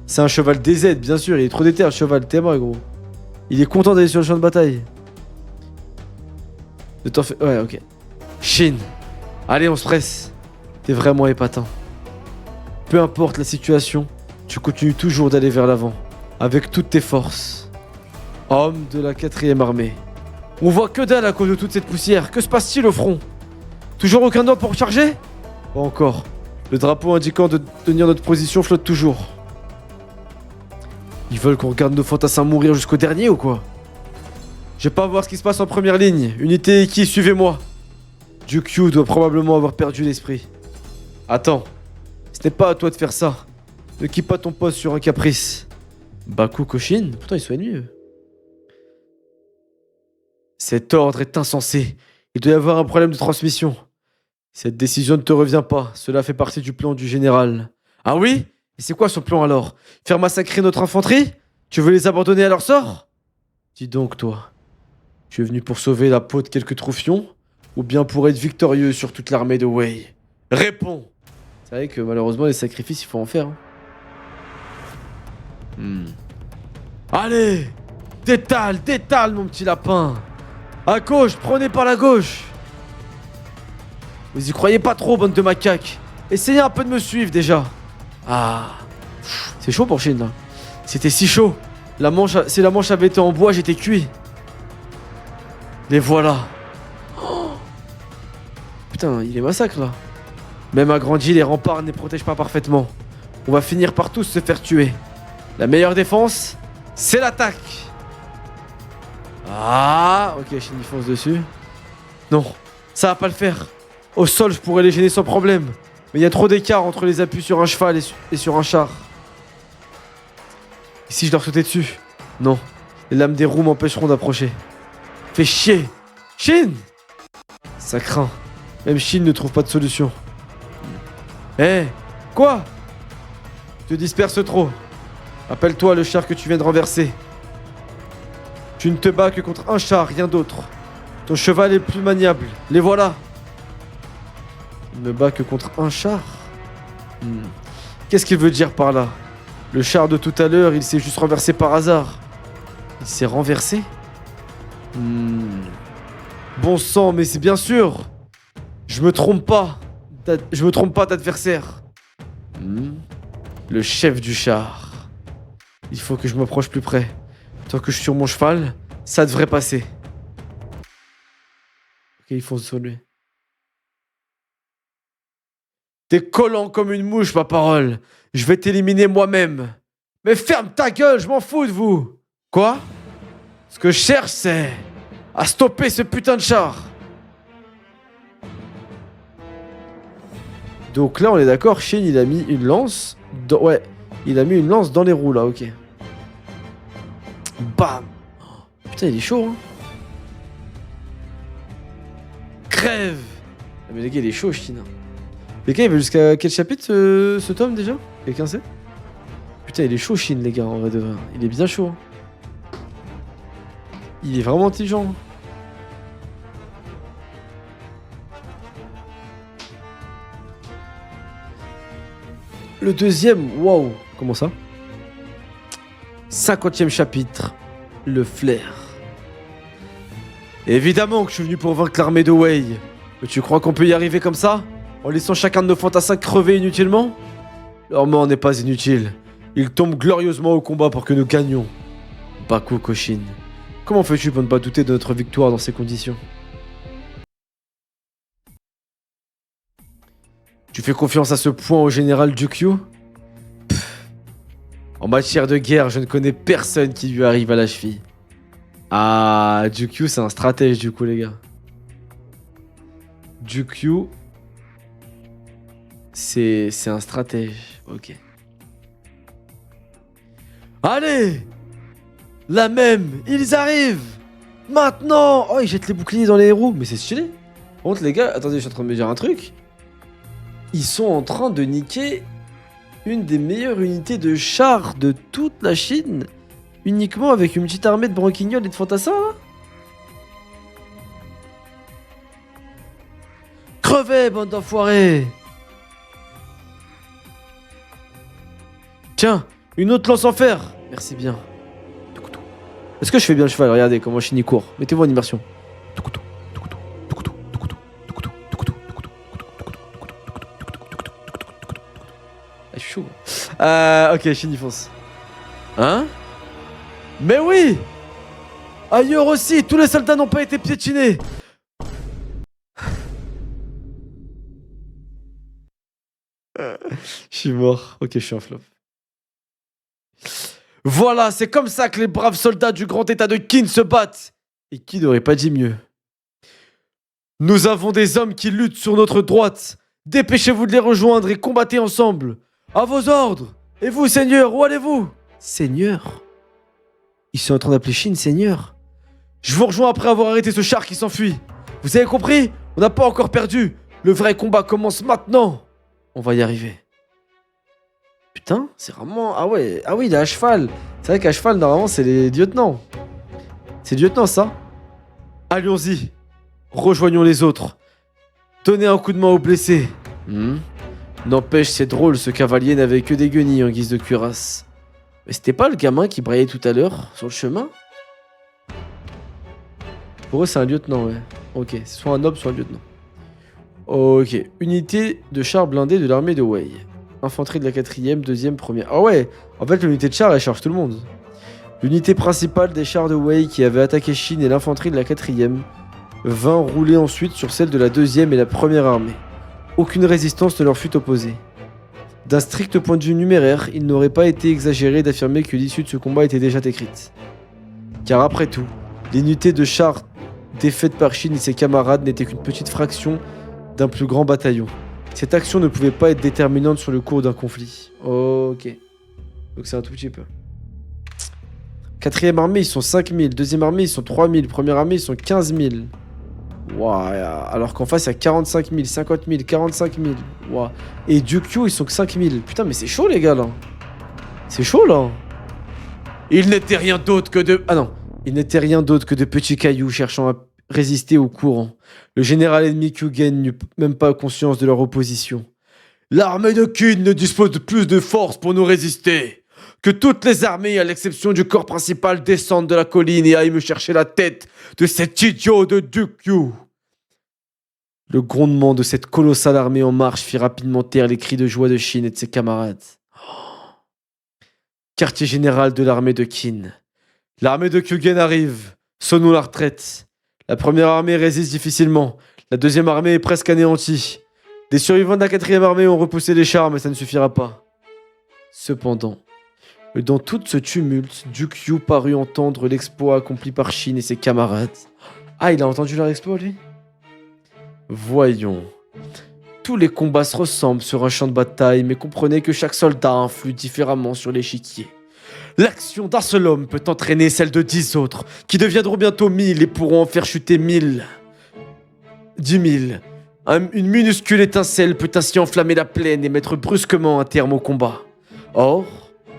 C'est un cheval DZ, bien sûr. Il est trop déter, un cheval. T'es moi, gros. Il est content d'aller sur le champ de bataille. Ne t'en fais... Ouais, ok. Shin. Allez, on se presse. T'es vraiment épatant. Peu importe la situation, tu continues toujours d'aller vers l'avant. Avec toutes tes forces. Homme de la 4ème armée. On voit que dalle à cause de toute cette poussière. Que se passe-t-il au front? Toujours aucun ordre pour charger? Pas encore. Le drapeau indiquant de tenir notre position flotte toujours. Ils veulent qu'on regarde nos fantassins mourir jusqu'au dernier ou quoi? Je vais pas voir ce qui se passe en première ligne. Unité Iki, suivez-moi. Jukyu doit probablement avoir perdu l'esprit. Attends. Ce n'est pas à toi de faire ça. Ne quitte pas ton poste sur un caprice. Baku Koshin? Pourtant ils sont ennemis. Cet ordre est insensé. Il doit y avoir un problème de transmission. Cette décision ne te revient pas. Cela fait partie du plan du général. Ah oui? Et c'est quoi son plan alors? Faire massacrer notre infanterie? Tu veux les abandonner à leur sort? Dis donc toi. Tu es venu pour sauver la peau de quelques troufions? Ou bien pour être victorieux sur toute l'armée de Wei? Réponds! C'est vrai que malheureusement les sacrifices il faut en faire. Allez! Détale mon petit lapin! À gauche, prenez par la gauche! Vous y croyez pas trop, bande de macaques! Essayez un peu de me suivre déjà! Ah! C'est chaud pour Shin là. C'était si chaud! Si la manche avait été en bois, j'étais cuit! Les voilà! Oh putain, il est massacre là! Même agrandis, les remparts ne les protègent pas parfaitement. On va finir par tous se faire tuer. La meilleure défense, c'est l'attaque. Ah, ok, Shin fonce dessus. Non, ça va pas le faire. Au sol, je pourrais les gêner sans problème. Mais il y a trop d'écart entre les appuis sur un cheval et sur un char. Et si je leur sautais dessus? Non, les lames des roues m'empêcheront d'approcher. Fais chier. Shin! Ça craint. Même Shin ne trouve pas de solution. Hé, quoi? Tu te disperses trop. Rappelle-toi le char que tu viens de renverser. Tu ne te bats que contre un char, rien d'autre. Ton cheval est plus maniable. Les voilà. Il ne bat que contre un char. Qu'est-ce qu'il veut dire par là? Le char de tout à l'heure, il s'est juste renversé par hasard. Il s'est renversé? Bon sang, mais c'est bien sûr. Je me trompe pas. Je me trompe pas d'adversaire. Le chef du char. Il faut que je m'approche plus près. Tant que je suis sur mon cheval, ça devrait passer. Ok, il fonce sur lui. T'es collant comme une mouche, ma parole. Je vais t'éliminer moi-même. Mais ferme ta gueule, je m'en fous de vous. Quoi? Ce que je cherche, c'est à stopper ce putain de char. Donc là, on est d'accord, Shin, il a mis une lance. Ouais, il a mis une lance dans les roues, là, ok. Bam! Putain, il est chaud, hein. Crève! Ah, mais les gars, il est chaud, Shin. Les gars, il va jusqu'à quel chapitre, ce tome, déjà? Quelqu'un sait? Putain, il est chaud, Shin, les gars, en vrai de vrai. Il est bien chaud, hein. Il est vraiment intelligent, hein. Le deuxième, waouh, comment ça? 50e chapitre, le flair. Évidemment que je suis venu pour vaincre l'armée de Wei. Mais tu crois qu'on peut y arriver comme ça? En laissant chacun de nos fantassins crever inutilement? Leur mort n'est pas inutile. Ils tombent glorieusement au combat pour que nous gagnions. Baku Koshin. Comment fais-tu pour ne pas douter de notre victoire dans ces conditions? Tu fais confiance à ce point au général Jukyu? En matière de guerre, je ne connais personne qui lui arrive à la cheville. Ah, Jukyu, c'est un stratège du coup, les gars. Jukyu, c'est un stratège. Ok. Allez! La même! Ils arrivent! Maintenant! Oh, ils jettent les boucliers dans les roues. Mais c'est stylé. Par contre, les gars, attendez, je suis en train de me dire un truc. Ils sont en train de niquer une des meilleures unités de chars de toute la Chine, uniquement avec une petite armée de branquignoles et de fantassins, là. Crevez, bande d'enfoirés! Tiens, une autre lance en fer! Merci bien. Est-ce que je fais bien le cheval? Regardez comment Chine y court. Mettez-vous en immersion. Je suis chaud. Ok, Chine y fonce. Hein? Mais oui! Ailleurs aussi, tous les soldats n'ont pas été piétinés. Je suis mort. Ok, je suis un flop. Voilà, c'est comme ça que les braves soldats du grand état de Qin se battent. Et qui n'aurait pas dit mieux? Nous avons des hommes qui luttent sur notre droite. Dépêchez-vous de les rejoindre et combattez ensemble. À vos ordres. Et vous, seigneur, où allez-vous? Seigneur? Ils sont en train d'appeler Chine seigneur. Je vous rejoins après avoir arrêté ce char qui s'enfuit. Vous avez compris? On n'a pas encore perdu. Le vrai combat commence maintenant. On va y arriver. Putain, c'est vraiment... Ah ouais, ah oui, il est à cheval. C'est vrai qu'à cheval, normalement, c'est les lieutenants. C'est des lieutenants, ça? Allons-y. Rejoignons les autres. Donnez un coup de main aux blessés. N'empêche, c'est drôle, ce cavalier n'avait que des guenilles en guise de cuirasse. Mais c'était pas le gamin qui braillait tout à l'heure, sur le chemin? Pour eux, c'est un lieutenant, ouais. Ok, c'est soit un noble, soit un lieutenant. Ok, unité de chars blindés de l'armée de Wei. Infanterie de la 4ème, 2ème, 1ère. Ah ouais, en fait, l'unité de chars, elle charge tout le monde. L'unité principale des chars de Wei qui avait attaqué Chine et l'infanterie de la 4ème vint rouler ensuite sur celle de la 2ème et la 1ère armée. Aucune résistance ne leur fut opposée. D'un strict point de vue numéraire, il n'aurait pas été exagéré d'affirmer que l'issue de ce combat était déjà écrite. Car après tout, l'unité de chars défaite par Chine et ses camarades n'était qu'une petite fraction d'un plus grand bataillon. Cette action ne pouvait pas être déterminante sur le cours d'un conflit. Ok. Donc c'est un tout petit peu. 4ème armée, ils sont 5000. 2ème armée, ils sont 3000. 1ère armée, ils sont 15 000. Waouh. Alors qu'en face, il y a 45 000, 50 000, 45 000. Waouh. Et Jukyu, ils sont que 5000. Putain, mais c'est chaud, les gars, là. C'est chaud, là. Il n'était rien d'autre que de... Ah non. Il n'était rien d'autre que de petits cailloux cherchant à résister au courant. Le général ennemi Kyugen n'eut même pas conscience de leur opposition. L'armée de Qin ne dispose de plus de force pour nous résister. Que toutes les armées, à l'exception du corps principal, descendent de la colline et aillent me chercher la tête de cet idiot de Jukyu. Le grondement de cette colossale armée en marche fit rapidement taire les cris de joie de Chine et de ses camarades. Quartier général de l'armée de Qin. L'armée de Kyugen arrive. Sonnons la retraite. La 1ère armée résiste difficilement. La 2ème armée est presque anéantie. Des survivants de la 4ème armée ont repoussé les chars, mais ça ne suffira pas. Cependant, dans tout ce tumulte, Jukyu parut entendre l'exploit accompli par Chine et ses camarades. Ah, il a entendu leur exploit, lui? Voyons. Tous les combats se ressemblent sur un champ de bataille, mais comprenez que chaque soldat influe différemment sur l'échiquier. L'action d'un seul homme peut entraîner celle de 10 autres, qui deviendront bientôt 1000 et pourront en faire chuter 1000. 10 000. Une minuscule étincelle peut ainsi enflammer la plaine et mettre brusquement un terme au combat. Or,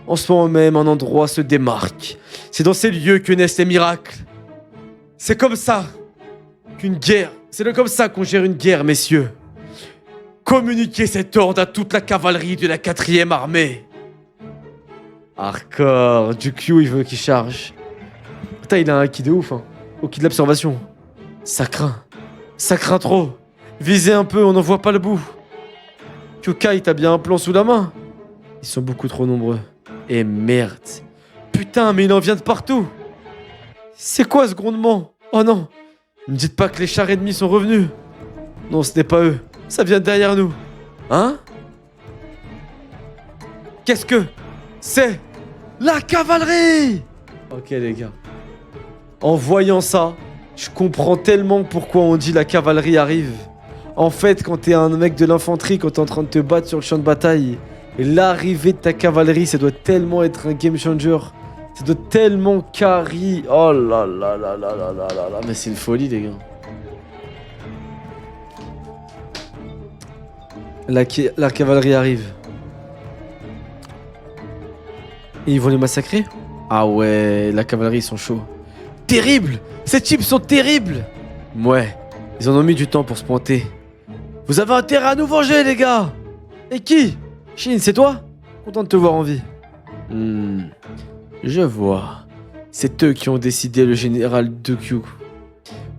en ce moment même, un endroit se démarque. C'est dans ces lieux que naissent les miracles. C'est comme ça qu'on gère une guerre, messieurs. Communiquez cet ordre à toute la cavalerie de la 4ème armée. Hardcore, Jukyu il veut qu'il charge. Putain, il a un ki de ouf, hein. Au ki de l'observation. Ça craint trop. Visez un peu, on n'en voit pas le bout. Kyokai, t'as bien un plan sous la main? Ils sont beaucoup trop nombreux. Et merde. Putain, mais il en vient de partout. C'est quoi ce grondement? Oh non. Ne me dites pas que les chars ennemis sont revenus. Non, ce n'est pas eux. Ça vient de derrière nous. Hein? Qu'est-ce que... C'est... La cavalerie! Ok les gars. En voyant ça, je comprends tellement pourquoi on dit la cavalerie arrive. En fait, quand t'es un mec de l'infanterie, quand t'es en train de te battre sur le champ de bataille, et l'arrivée de ta cavalerie, ça doit tellement être un game changer. Ça doit tellement carry. Oh là là là là là là là là. Mais c'est une folie les gars. La cavalerie arrive. Et ils vont les massacrer? Ah ouais, la cavalerie ils sont chauds. Terrible! Ces types sont terribles! Ouais, ils en ont mis du temps pour se pointer. Vous avez intérêt à nous venger les gars! Et qui? Shin, c'est toi? Content de te voir en vie. Je vois. C'est eux qui ont décidé le général Dokyu.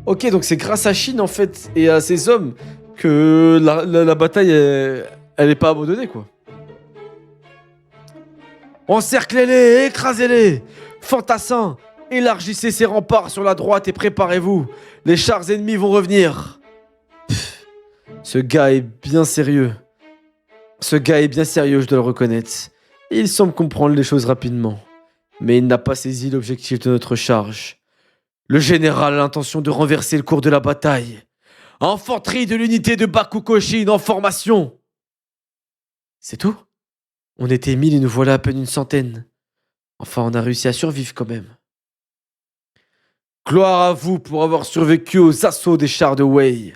Ok, donc c'est grâce à Shin en fait et à ses hommes que la bataille elle est pas abandonnée quoi. Encerclez-les, écrasez-les! Fantassins, élargissez ces remparts sur la droite et préparez-vous. Les chars ennemis vont revenir. Pff, ce gars est bien sérieux. Ce gars est bien sérieux, je dois le reconnaître. Il semble comprendre les choses rapidement. Mais il n'a pas saisi l'objectif de notre charge. Le général a l'intention de renverser le cours de la bataille. Infanterie de l'unité de Bakukoshin en formation. C'est tout? On était 1000 et nous voilà à peine une centaine. Enfin, on a réussi à survivre quand même. Gloire à vous pour avoir survécu aux assauts des chars de Wei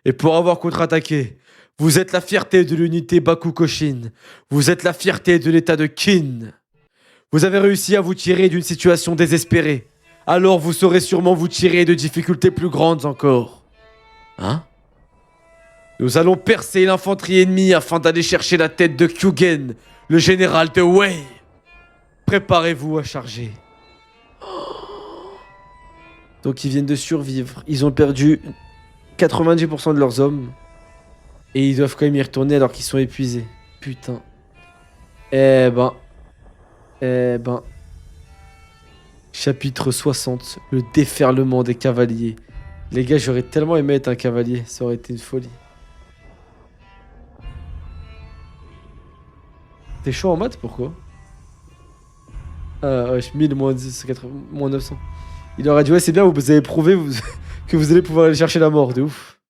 et pour avoir contre-attaqué. Vous êtes la fierté de l'unité Bakukoshin. Vous êtes la fierté de l'état de Kin. Vous avez réussi à vous tirer d'une situation désespérée. Alors vous saurez sûrement vous tirer de difficultés plus grandes encore. Hein? Nous allons percer l'infanterie ennemie afin d'aller chercher la tête de Kyugen, le général de Wei. Préparez-vous à charger. Donc ils viennent de survivre. Ils ont perdu 90% de leurs hommes. Et ils doivent quand même y retourner alors qu'ils sont épuisés. Putain. Eh ben. Chapitre 60. Le déferlement des cavaliers. Les gars, j'aurais tellement aimé être un cavalier. Ça aurait été une folie. T'es chaud en maths, pourquoi? Ah ouais, 1000 moins 10, 80, moins 900. Il aurait dit ouais c'est bien, vous avez prouvé que vous allez pouvoir aller chercher la mort, de ouf.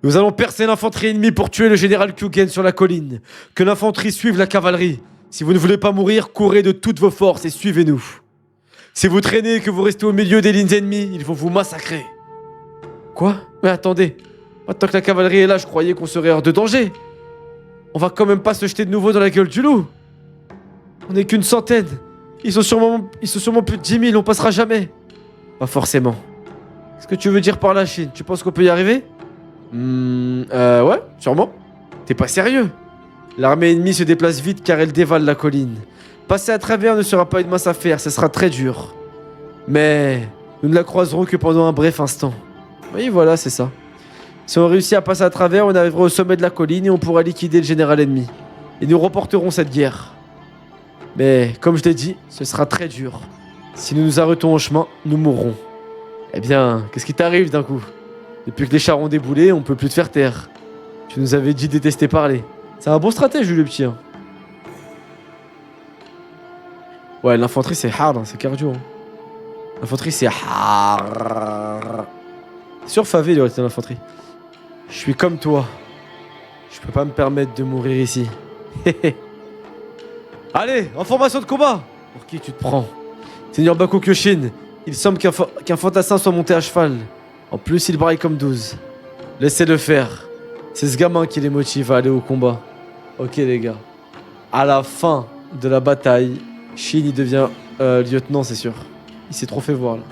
Nous allons percer l'infanterie ennemie pour tuer le général Kyugen sur la colline. Que l'infanterie suive la cavalerie. Si vous ne voulez pas mourir, courez de toutes vos forces et suivez-nous. Si vous traînez et que vous restez au milieu des lignes ennemies, ils vont vous massacrer. Quoi? Mais attendez. Maintenant que la cavalerie est là, je croyais qu'on serait hors de danger. On va quand même pas se jeter de nouveau dans la gueule du loup. On n'est qu'une centaine. Ils sont sûrement plus de 10 000, on passera jamais. Pas forcément. Qu'est-ce que tu veux dire par là, Shin? Tu penses qu'on peut y arriver? Ouais, sûrement. T'es pas sérieux? L'armée ennemie se déplace vite car elle dévale la colline. Passer à travers ne sera pas une mince affaire, ce sera très dur. Mais nous ne la croiserons que pendant un bref instant. Oui, voilà, c'est ça. Si on réussit à passer à travers, on arrivera au sommet de la colline et on pourra liquider le général ennemi. Et nous remporterons cette guerre. Mais, comme je l'ai dit, ce sera très dur. Si nous nous arrêtons en chemin, nous mourrons. Eh bien, qu'est-ce qui t'arrive d'un coup? Depuis que les chars ont déboulé, on peut plus te faire taire. Tu nous avais dit détester parler. C'est un bon stratège, lui, le petit. Hein. Ouais, l'infanterie, c'est hard, hein, c'est cardio. Hein. L'infanterie, c'est hard. Sur Favé, il aurait été l'infanterie. Je suis comme toi. Je peux pas me permettre de mourir ici. Allez, en formation de combat! Pour qui tu te prends? Seigneur Bakukoshin, il semble qu'un fantassin soit monté à cheval. En plus, il braille comme 12. Laissez-le faire. C'est ce gamin qui les motive à aller au combat. Ok les gars. À la fin de la bataille, Shin il devient lieutenant, c'est sûr. Il s'est trop fait voir là.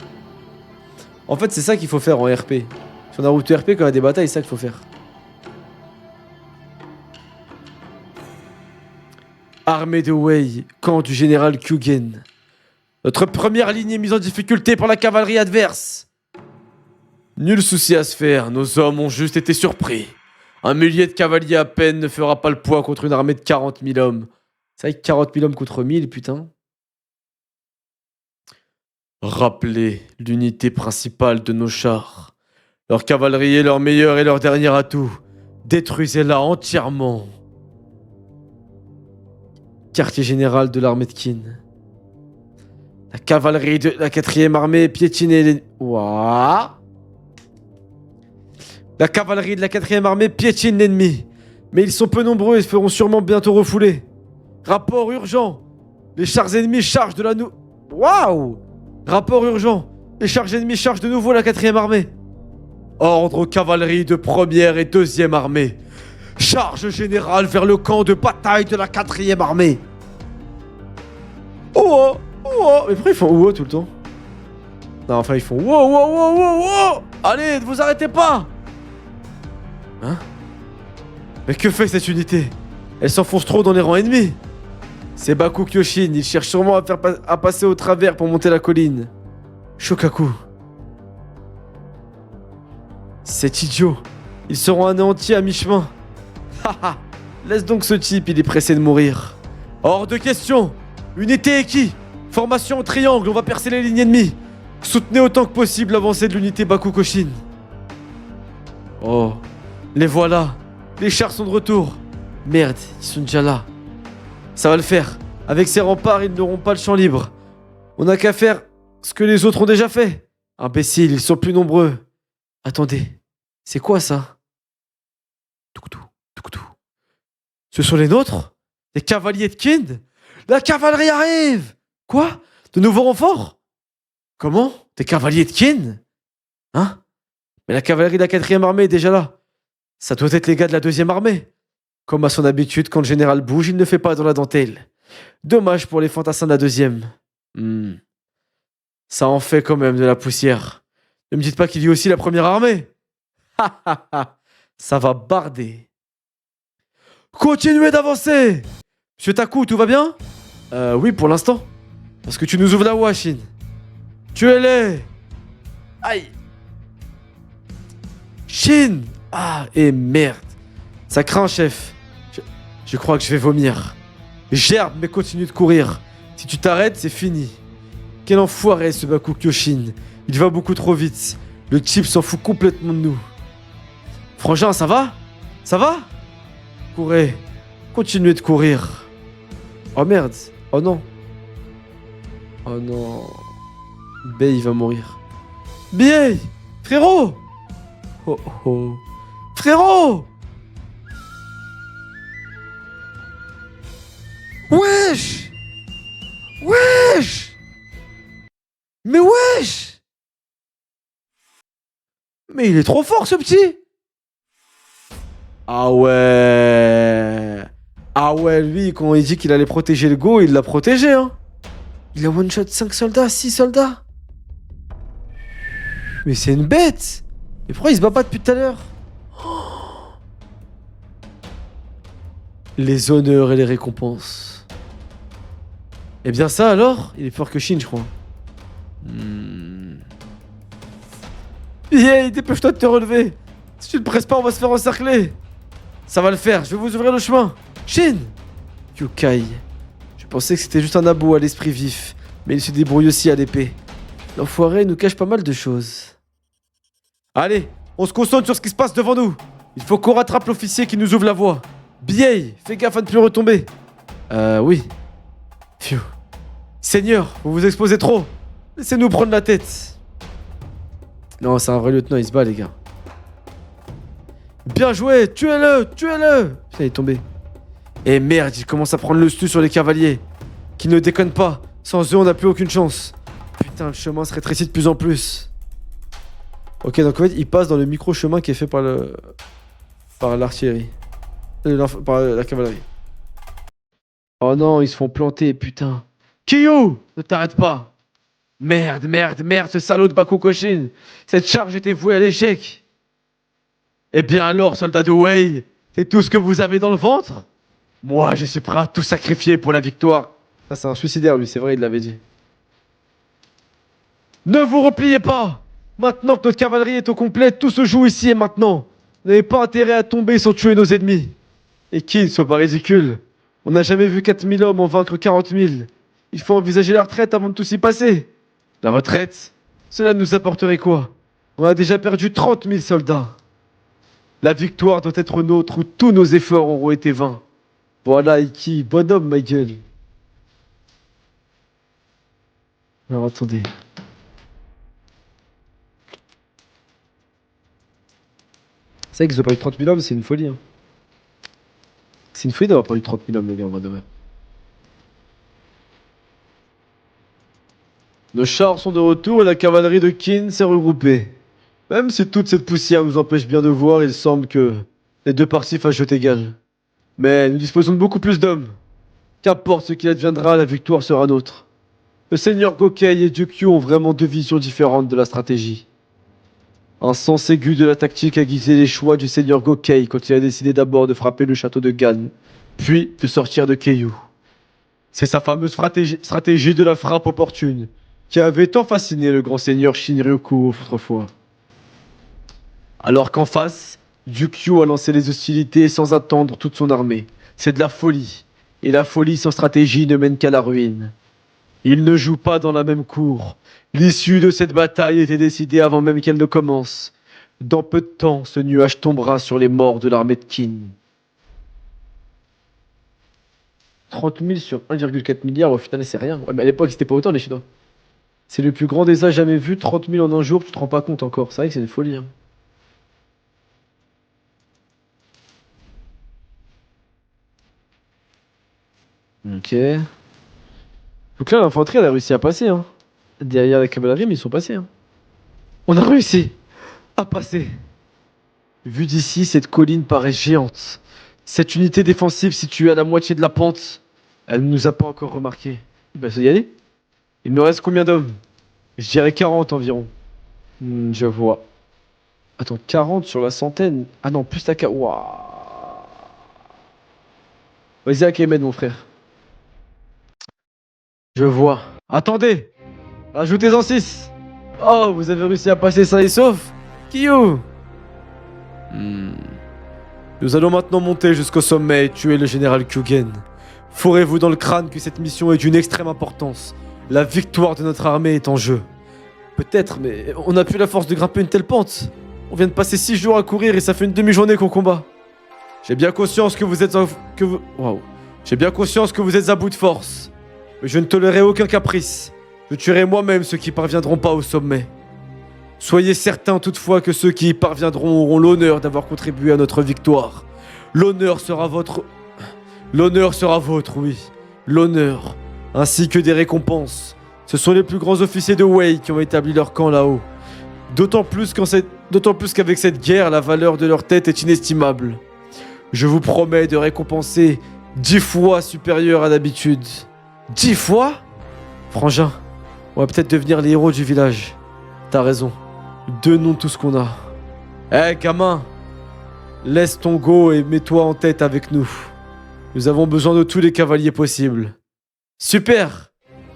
En fait, c'est ça qu'il faut faire en RP. Sur Naruto RP, quand il y a des batailles, c'est ça qu'il faut faire. Armée de Wei, camp du général Kyugen. Notre première ligne est mise en difficulté par la cavalerie adverse. Nul souci à se faire, nos hommes ont juste été surpris. Un millier de cavaliers à peine ne fera pas le poids contre une armée de 40 000 hommes. C'est vrai que 40 000 hommes contre 1000, putain. Rappelez l'unité principale de nos chars. Leur cavalerie est leur meilleur et leur dernier atout. Détruisez-la entièrement. Quartier général de l'armée de Qin. La cavalerie de la 4e armée piétinait les... Ouah. La cavalerie de la 4e armée piétine l'ennemi. Mais ils sont peu nombreux et feront sûrement bientôt refouler. Rapport urgent. Les chars ennemis chargent de la Waouh. Rapport urgent. Les chars ennemis chargent de nouveau la 4e armée. Ordre aux cavaleries de 1re et 2e armée. Charge générale vers le camp de bataille de la 4e armée. Oh, oh. Mais pourquoi ils font oh tout le temps? Non, enfin ils font wow, wow, wow, wow, wow. Allez, ne vous arrêtez pas. Hein? Mais que fait cette unité? Elle s'enfonce trop dans les rangs ennemis. C'est Baku Kyoshin, il cherche sûrement à passer au travers pour monter la colline. Shokaku. C'est idiot. Ils seront anéantis à mi-chemin. Haha. Laisse donc ce type, il est pressé de mourir. Hors de question. Unité Eki. Formation en triangle, on va percer les lignes ennemies. Soutenez autant que possible l'avancée de l'unité Bakukoshin. Oh. Les voilà. Les chars sont de retour. Merde, ils sont déjà là. Ça va le faire. Avec ces remparts, ils n'auront pas le champ libre. On n'a qu'à faire ce que les autres ont déjà fait. Imbéciles, ils sont plus nombreux. Attendez, c'est quoi ça? Toutou, toutou. Ce sont les nôtres? Les cavaliers de Qin? La cavalerie arrive! Quoi? De nouveaux renforts? Comment? Des cavaliers de Qin? Hein? Mais la cavalerie de la 4e armée est déjà là. Ça doit être les gars de la 2e armée. Comme à son habitude, quand le général bouge, il ne fait pas dans la dentelle. Dommage pour les fantassins de la 2e. Ça en fait quand même de la poussière. Ne me dites pas qu'il y a aussi la 1re armée. Ha ha ha. Ça va barder. Continuez d'avancer. Monsieur Taku, tout va bien? Oui, pour l'instant. Parce que tu nous ouvres la voie, Shin. Tuez-les. Aïe. Shin. Ah, et merde. Ça craint, chef. Je crois que je vais vomir. Gerbe, mais continue de courir. Si tu t'arrêtes, c'est fini. Quel enfoiré, ce Baku Kyoshin. Il va beaucoup trop vite. Le type s'en fout complètement de nous. Frangin, ça va? Ça va? Courez. Continuez de courir. Oh merde. Oh non. Oh non. Bey, il va mourir. Bey! Frérot! Oh oh. Frérot! Wesh! Wesh! Mais wesh! Mais il est trop fort, ce petit! Ah ouais! Ah ouais, lui, quand il dit qu'il allait protéger le Go, il l'a protégé, hein! Il a one-shot 5 soldats, 6 soldats! Mais c'est une bête! Mais pourquoi il se bat pas depuis tout à l'heure? Les honneurs et les récompenses. Eh bien ça alors, il est fort que Shin, je crois. Yeah, dépêche-toi de te relever. Si tu ne presses pas, on va se faire encercler. Ça va le faire, je vais vous ouvrir le chemin. Shin! Yukai. Je pensais que c'était juste un abo à l'esprit vif, mais il se débrouille aussi à l'épée. L'enfoiré nous cache pas mal de choses. Allez, on se concentre sur ce qui se passe devant nous. Il faut qu'on rattrape l'officier qui nous ouvre la voie. Biei, fais gaffe à ne plus retomber. Oui. Phew. Seigneur, vous vous exposez trop. Laissez-nous prendre la tête. Non, c'est un vrai lieutenant, il se bat, les gars. Bien joué, tuez-le, tuez-le. Putain, il est tombé. Et merde, il commence à prendre le stu sur les cavaliers. Qui ne déconnent pas. Sans eux, on n'a plus aucune chance. Putain, le chemin se rétrécit de plus en plus. Ok, donc en fait, il passe dans le micro-chemin qui est fait par le... par l'artillerie. Par la cavalerie. Oh non, ils se font planter, putain. Kyo, ne t'arrête pas. Merde, merde, merde, ce salaud de Bakukoshin. Cette charge était vouée à l'échec. Eh bien alors, soldat de Wei, c'est tout ce que vous avez dans le ventre? Moi, je suis prêt à tout sacrifier pour la victoire. Ça, c'est un suicidaire, lui, c'est vrai, il l'avait dit. Ne vous repliez pas. Maintenant que notre cavalerie est au complet, tout se joue ici et maintenant. Vous n'avez pas intérêt à tomber sans tuer nos ennemis. Et qui ne soit pas ridicule. On n'a jamais vu 4000 hommes en vaincre 40 000. Il faut envisager la retraite avant de tout s'y passer. La retraite? Cela nous apporterait quoi? On a déjà perdu 30 000 soldats. La victoire doit être nôtre ou tous nos efforts auront été vains. Voilà, Iki, bonhomme, ma gueule. Alors attendez. C'est vrai qu'ils ont pas eu 30 000 hommes, c'est une folie. Hein. C'est une folie d'avoir pas eu 30 000 hommes, les gars, en vrai de vrai. Nos chars sont de retour et la cavalerie de Qin s'est regroupée. Même si toute cette poussière nous empêche bien de voir, il semble que les deux parties fassent jeu égal. Mais nous disposons de beaucoup plus d'hommes. Qu'importe ce qu'il adviendra, la victoire sera nôtre. Le seigneur Gokei et Ryukyu ont vraiment deux visions différentes de la stratégie. Un sens aigu de la tactique a guidé les choix du seigneur Gokei quand il a décidé d'abord de frapper le château de Gan, puis de sortir de Keiyu. C'est sa fameuse stratégie de la frappe opportune, qui avait tant fasciné le grand seigneur Shinryoku autrefois. Alors qu'en face, Ryukyu a lancé les hostilités sans attendre toute son armée. C'est de la folie, et la folie sans stratégie ne mène qu'à la ruine. Ils ne jouent pas dans la même cour. L'issue de cette bataille était décidée avant même qu'elle ne commence. Dans peu de temps, ce nuage tombera sur les morts de l'armée de Qin. 30 000 sur 1,4 milliard, au final, c'est rien. Ouais, mais à l'époque, c'était pas autant, les Chinois. C'est le plus grand des âges jamais vu, 30 000 en un jour, tu te rends pas compte encore. C'est vrai que c'est une folie. Hein. Ok. Donc là, l'infanterie, elle a réussi à passer. Hein. Derrière la cavalerie, mais ils sont passés. Hein. On a réussi à passer. Vu d'ici, cette colline paraît géante. Cette unité défensive située à la moitié de la pente, elle ne nous a pas encore remarqué. Il va se y aller. Il nous reste combien d'hommes? Je dirais 40 environ. Je vois. Attends, 40 sur la centaine? Ah non, plus ta... Waouh. Vas-y, Akemen, mon frère. Je vois. Attendez! Ajoutez-en 6. Oh, vous avez réussi à passer ça et sauf? Kyo. Nous allons maintenant monter jusqu'au sommet et tuer le général Kyugen. Fourrez-vous dans le crâne que cette mission est d'une extrême importance. La victoire de notre armée est en jeu. Peut-être, mais on n'a plus la force de grimper une telle pente. On vient de passer 6 jours à courir et ça fait une demi-journée qu'on combat. J'ai bien conscience que vous êtes J'ai bien conscience que vous êtes à bout de force. Mais je ne tolérerai aucun caprice. Je tuerai moi-même ceux qui parviendront pas au sommet. Soyez certains toutefois que ceux qui y parviendront auront l'honneur d'avoir contribué à notre victoire. L'honneur sera vôtre, oui. L'honneur, ainsi que des récompenses. Ce sont les plus grands officiers de Wei qui ont établi leur camp là-haut. D'autant plus qu'avec cette guerre, la valeur de leur tête est inestimable. Je vous promets de récompenser 10 fois supérieur à d'habitude. 10 fois? Frangin, on va peut-être devenir les héros du village. T'as raison. Donnons tout ce qu'on a. Hé, gamin! Laisse ton go et mets-toi en tête avec nous. Nous avons besoin de tous les cavaliers possibles. Super!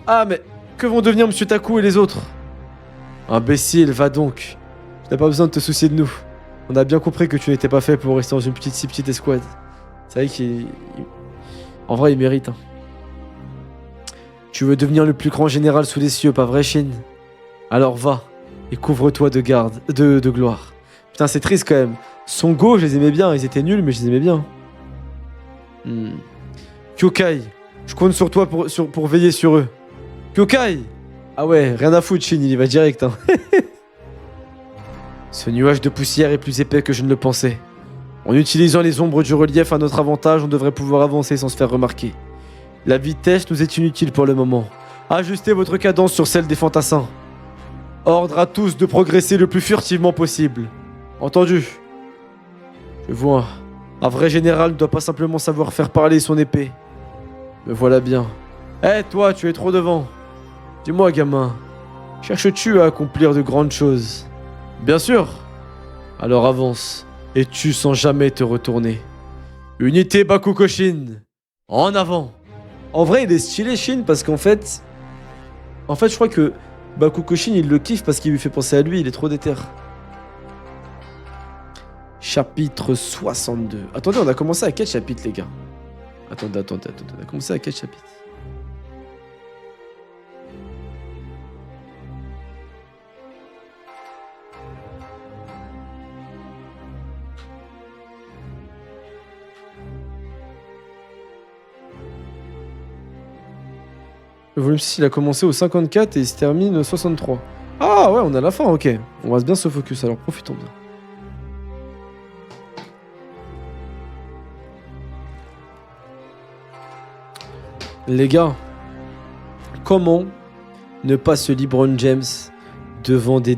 Ah, mais que vont devenir Monsieur Taku et les autres? Imbécile, va donc. Tu n'as pas besoin de te soucier de nous. On a bien compris que tu n'étais pas fait pour rester dans une si petite escouade. C'est vrai qu'il... En vrai, il mérite. Hein. Tu veux devenir le plus grand général sous les cieux, pas vrai, Shin? Alors va, et couvre-toi de gloire. Putain, c'est triste quand même. Son go, je les aimais bien. Ils étaient nuls, mais je les aimais bien. Kyokai, je compte sur toi pour veiller sur eux. Kyokai! Ah ouais, rien à foutre, Shin, il y va direct. Hein. Ce nuage de poussière est plus épais que je ne le pensais. En utilisant les ombres du relief à notre avantage, on devrait pouvoir avancer sans se faire remarquer. La vitesse nous est inutile pour le moment. Ajustez votre cadence sur celle des fantassins. Ordre à tous de progresser le plus furtivement possible. Entendu? Je vois. Un vrai général ne doit pas simplement savoir faire parler son épée. Me voilà bien. Hé, toi, tu es trop devant. Dis-moi, gamin, cherches-tu à accomplir de grandes choses? Bien sûr. Alors avance, et tue sans jamais te retourner. Unité Bakukoshin. En avant. En vrai, il est stylé, Shin, parce qu'en fait... je crois que Bakukoshin, il le kiffe parce qu'il lui fait penser à lui, il est trop déter. Chapitre 62. Attendez, on a commencé à quel chapitre, les gars? Attendez. On a commencé à quel chapitre? Le volume 6, il a commencé au 54 et il se termine au 63. Ah ouais, on a la fin, ok. On va bien se focus, alors profitons bien. Les gars, comment ne pas se LeBron James devant des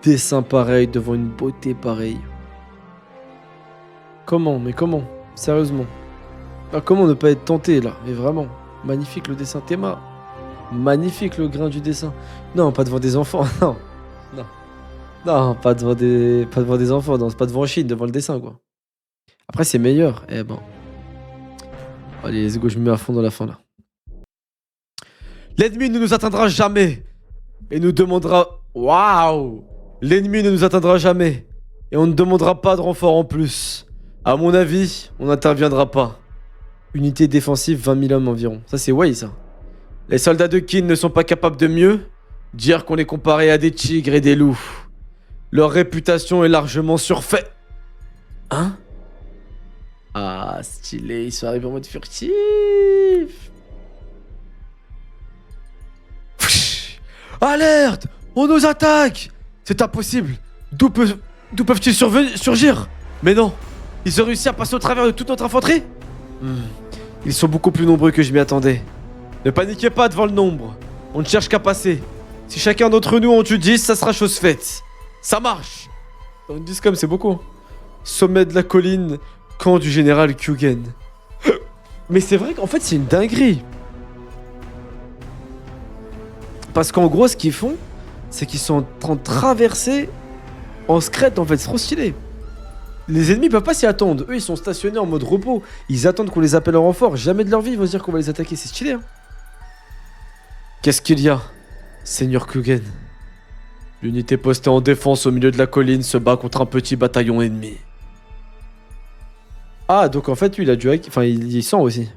dessins pareils, devant une beauté pareille? Comment? Mais comment? Sérieusement. Ah, comment ne pas être tenté là? Mais vraiment, magnifique le dessin Théma. Magnifique le grain du dessin. Non, pas devant des enfants, non. Non, pas devant des enfants, non, c'est pas devant Chine, devant le dessin quoi. Après c'est meilleur, eh ben. Allez, let's go, je me mets à fond dans la fin là. L'ennemi ne nous atteindra jamais et nous demandera... Waouh! L'ennemi ne nous atteindra jamais et on ne demandera pas de renfort en plus. À mon avis, on n'interviendra pas. Unité défensive, 20 000 hommes environ. Ça c'est Wei ça. Les soldats de Qin ne sont pas capables de mieux. Dire qu'on les comparait à des tigres et des loups. Leur réputation est largement surfaite. Hein? Ah, stylé, ils sont arrivés en mode furtif. Alerte! On nous attaque! C'est impossible. D'où peuvent-ils surgir? Mais non, ils ont réussi à passer au travers de toute notre infanterie? Ils sont beaucoup plus nombreux que je m'y attendais. Ne paniquez pas devant le nombre. On ne cherche qu'à passer. Si chacun d'entre nous en tue 10, ça sera chose faite. Ça marche! On 10 comme c'est beaucoup. Sommet de la colline, camp du général Kyugen. Mais c'est vrai qu'en fait c'est une dinguerie. Parce qu'en gros ce qu'ils font, c'est qu'ils sont en train de traverser en scred en fait, c'est trop stylé. Les ennemis peuvent pas s'y attendre. Eux ils sont stationnés en mode repos. Ils attendent qu'on les appelle en renfort. Jamais de leur vie ils vont se dire qu'on va les attaquer, c'est stylé hein. Qu'est-ce qu'il y a, Seigneur Kyugen? L'unité postée en défense au milieu de la colline se bat contre un petit bataillon ennemi. Ah, donc en fait, lui, il a dû... Enfin, il sent aussi.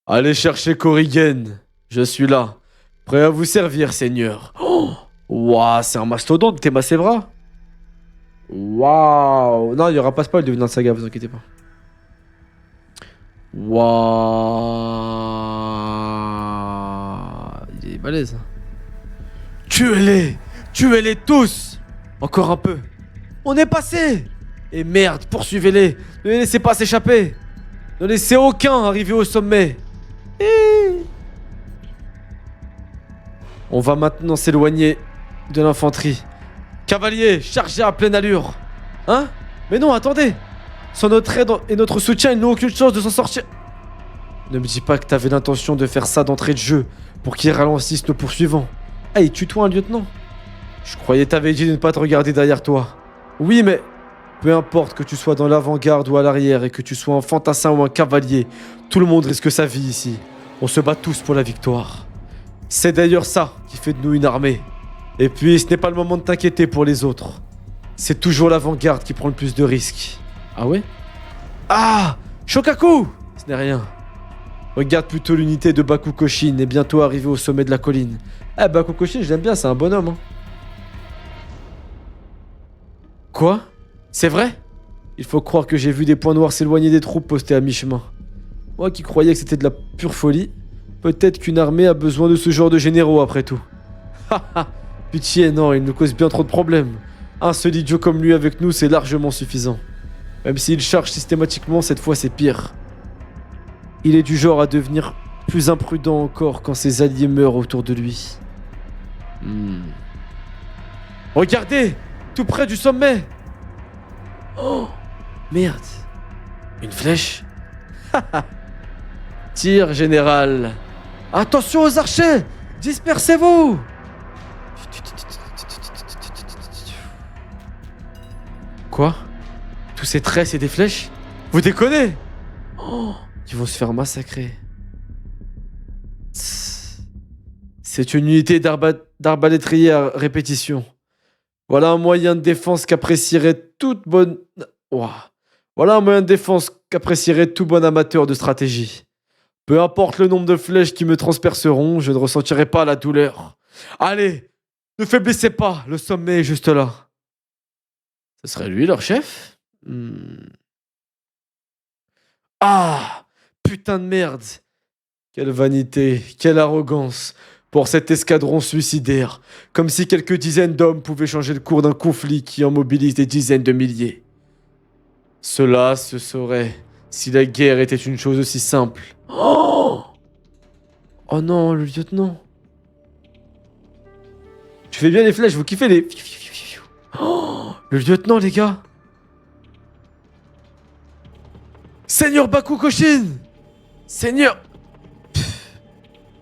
Allez chercher Korrigen. Je suis là. Prêt à vous servir, Seigneur. Oh, waouh, c'est un mastodonte, t'es massé bras. Waouh. Non, il n'y aura pas spoil de Vinland Saga, vous inquiétez pas. Waouh. Il est balèze. Tuez-les! Tuez-les tous! Encore un peu. On est passé! Et merde, poursuivez-les! Ne les laissez pas s'échapper! Ne laissez aucun arriver au sommet! On va maintenant s'éloigner de l'infanterie. Cavaliers, chargez à pleine allure! Hein? Mais non, attendez! Sans notre aide et notre soutien, ils n'ont aucune chance de s'en sortir. Ne me dis pas que t'avais l'intention de faire ça d'entrée de jeu pour qu'ils ralentissent nos poursuivants. Hey, tue-toi un lieutenant. Je croyais t'avais dit de ne pas te regarder derrière toi. Oui, mais peu importe que tu sois dans l'avant-garde ou à l'arrière et que tu sois un fantassin ou un cavalier, tout le monde risque sa vie ici. On se bat tous pour la victoire. C'est d'ailleurs ça qui fait de nous une armée. Et puis, ce n'est pas le moment de t'inquiéter pour les autres. C'est toujours l'avant-garde qui prend le plus de risques. Ah ouais? Ah! Shokaku! Ce n'est rien. Regarde plutôt l'unité de Bakukoshin et bientôt arrivé au sommet de la colline. Eh, Bakukoshin, je l'aime bien, c'est un bonhomme. Hein. Quoi? C'est vrai? Il faut croire que j'ai vu des points noirs s'éloigner des troupes postées à mi-chemin. Moi qui croyais que c'était de la pure folie, peut-être qu'une armée a besoin de ce genre de généraux après tout. Haha, pitié, non, il nous cause bien trop de problèmes. Un seul idiot comme lui avec nous, c'est largement suffisant. Même s'il charge systématiquement, cette fois c'est pire. Il est du genre à devenir plus imprudent encore quand ses alliés meurent autour de lui. Regardez! Tout près du sommet! Oh! Merde! Une flèche? Tire, général! Attention aux archers! Dispersez-vous! Quoi? Tous ces traits, c'est des flèches? Vous déconnez? Oh! Ils vont se faire massacrer. C'est C'est une unité d'arbalétrier à répétition. Voilà un moyen de défense qu'apprécierait toute bonne... Ouah. Voilà un moyen de défense qu'apprécierait tout bon amateur de stratégie. Peu importe le nombre de flèches qui me transperceront, je ne ressentirai pas la douleur. Allez, ne faiblissez pas, le sommet est juste là. Ce serait lui leur chef? Ah, putain de merde. Quelle vanité, quelle arrogance pour cet escadron suicidaire. Comme si quelques dizaines d'hommes pouvaient changer le cours d'un conflit qui en mobilise des dizaines de milliers. Cela se saurait si la guerre était une chose aussi simple. Oh, oh non, le lieutenant. Tu fais bien les flèches, vous kiffez les... Oh, le lieutenant, les gars. Seigneur Bakukoshin. Seigneur...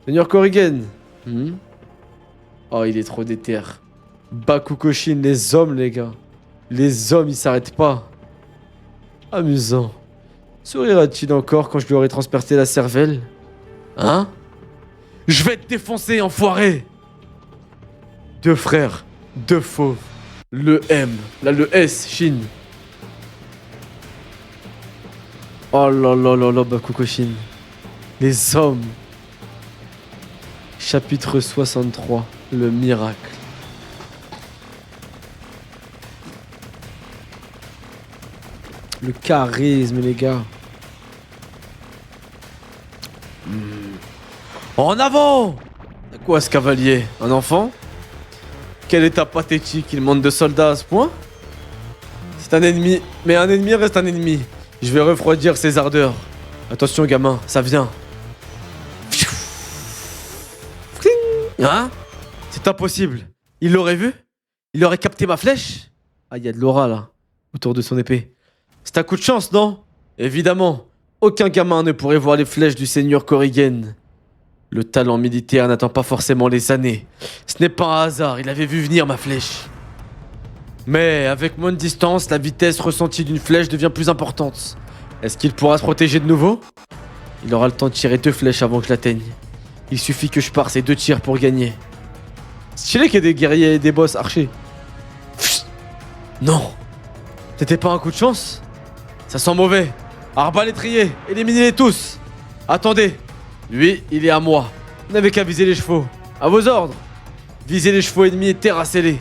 Seigneur Korrigen. Oh, il est trop déter. Bakukoshin, les hommes, les gars. Les hommes, ils s'arrêtent pas. Amusant. Sourira-t-il encore quand je lui aurai transpercé la cervelle? Hein? Je vais te défoncer, enfoiré! Deux frères, deux fauves. Le M, là le S, Shin. Oh là là là là, Bakukoshin. Les hommes. Chapitre 63, le miracle. Le charisme, les gars. En avant! Quoi ce cavalier? Un enfant? Quel état pathétique, il manque de soldats à ce point? C'est un ennemi, mais un ennemi reste un ennemi. Je vais refroidir ses ardeurs. Attention gamin, ça vient. Hein? C'est impossible. Il l'aurait vu? Il aurait capté ma flèche? Ah, il y a de l'aura là, autour de son épée. C'est un coup de chance, non? Évidemment. Aucun gamin ne pourrait voir les flèches du seigneur Korrigen. Le talent militaire n'attend pas forcément les années. Ce n'est pas un hasard, il avait vu venir ma flèche. Mais avec moins de distance, la vitesse ressentie d'une flèche devient plus importante. Est-ce qu'il pourra se protéger de nouveau? Il aura le temps de tirer 2 flèches avant que je l'atteigne. Il suffit que je pare ces 2 tirs pour gagner. Stylé qu'il y ait des guerriers et des boss archers. Pfft. Non. C'était pas un coup de chance? Ça sent mauvais. Arbalétrier, éliminez-les tous. Attendez. Lui, il est à moi. Vous n'avez qu'à viser les chevaux. À vos ordres. Visez les chevaux ennemis et terrassez-les.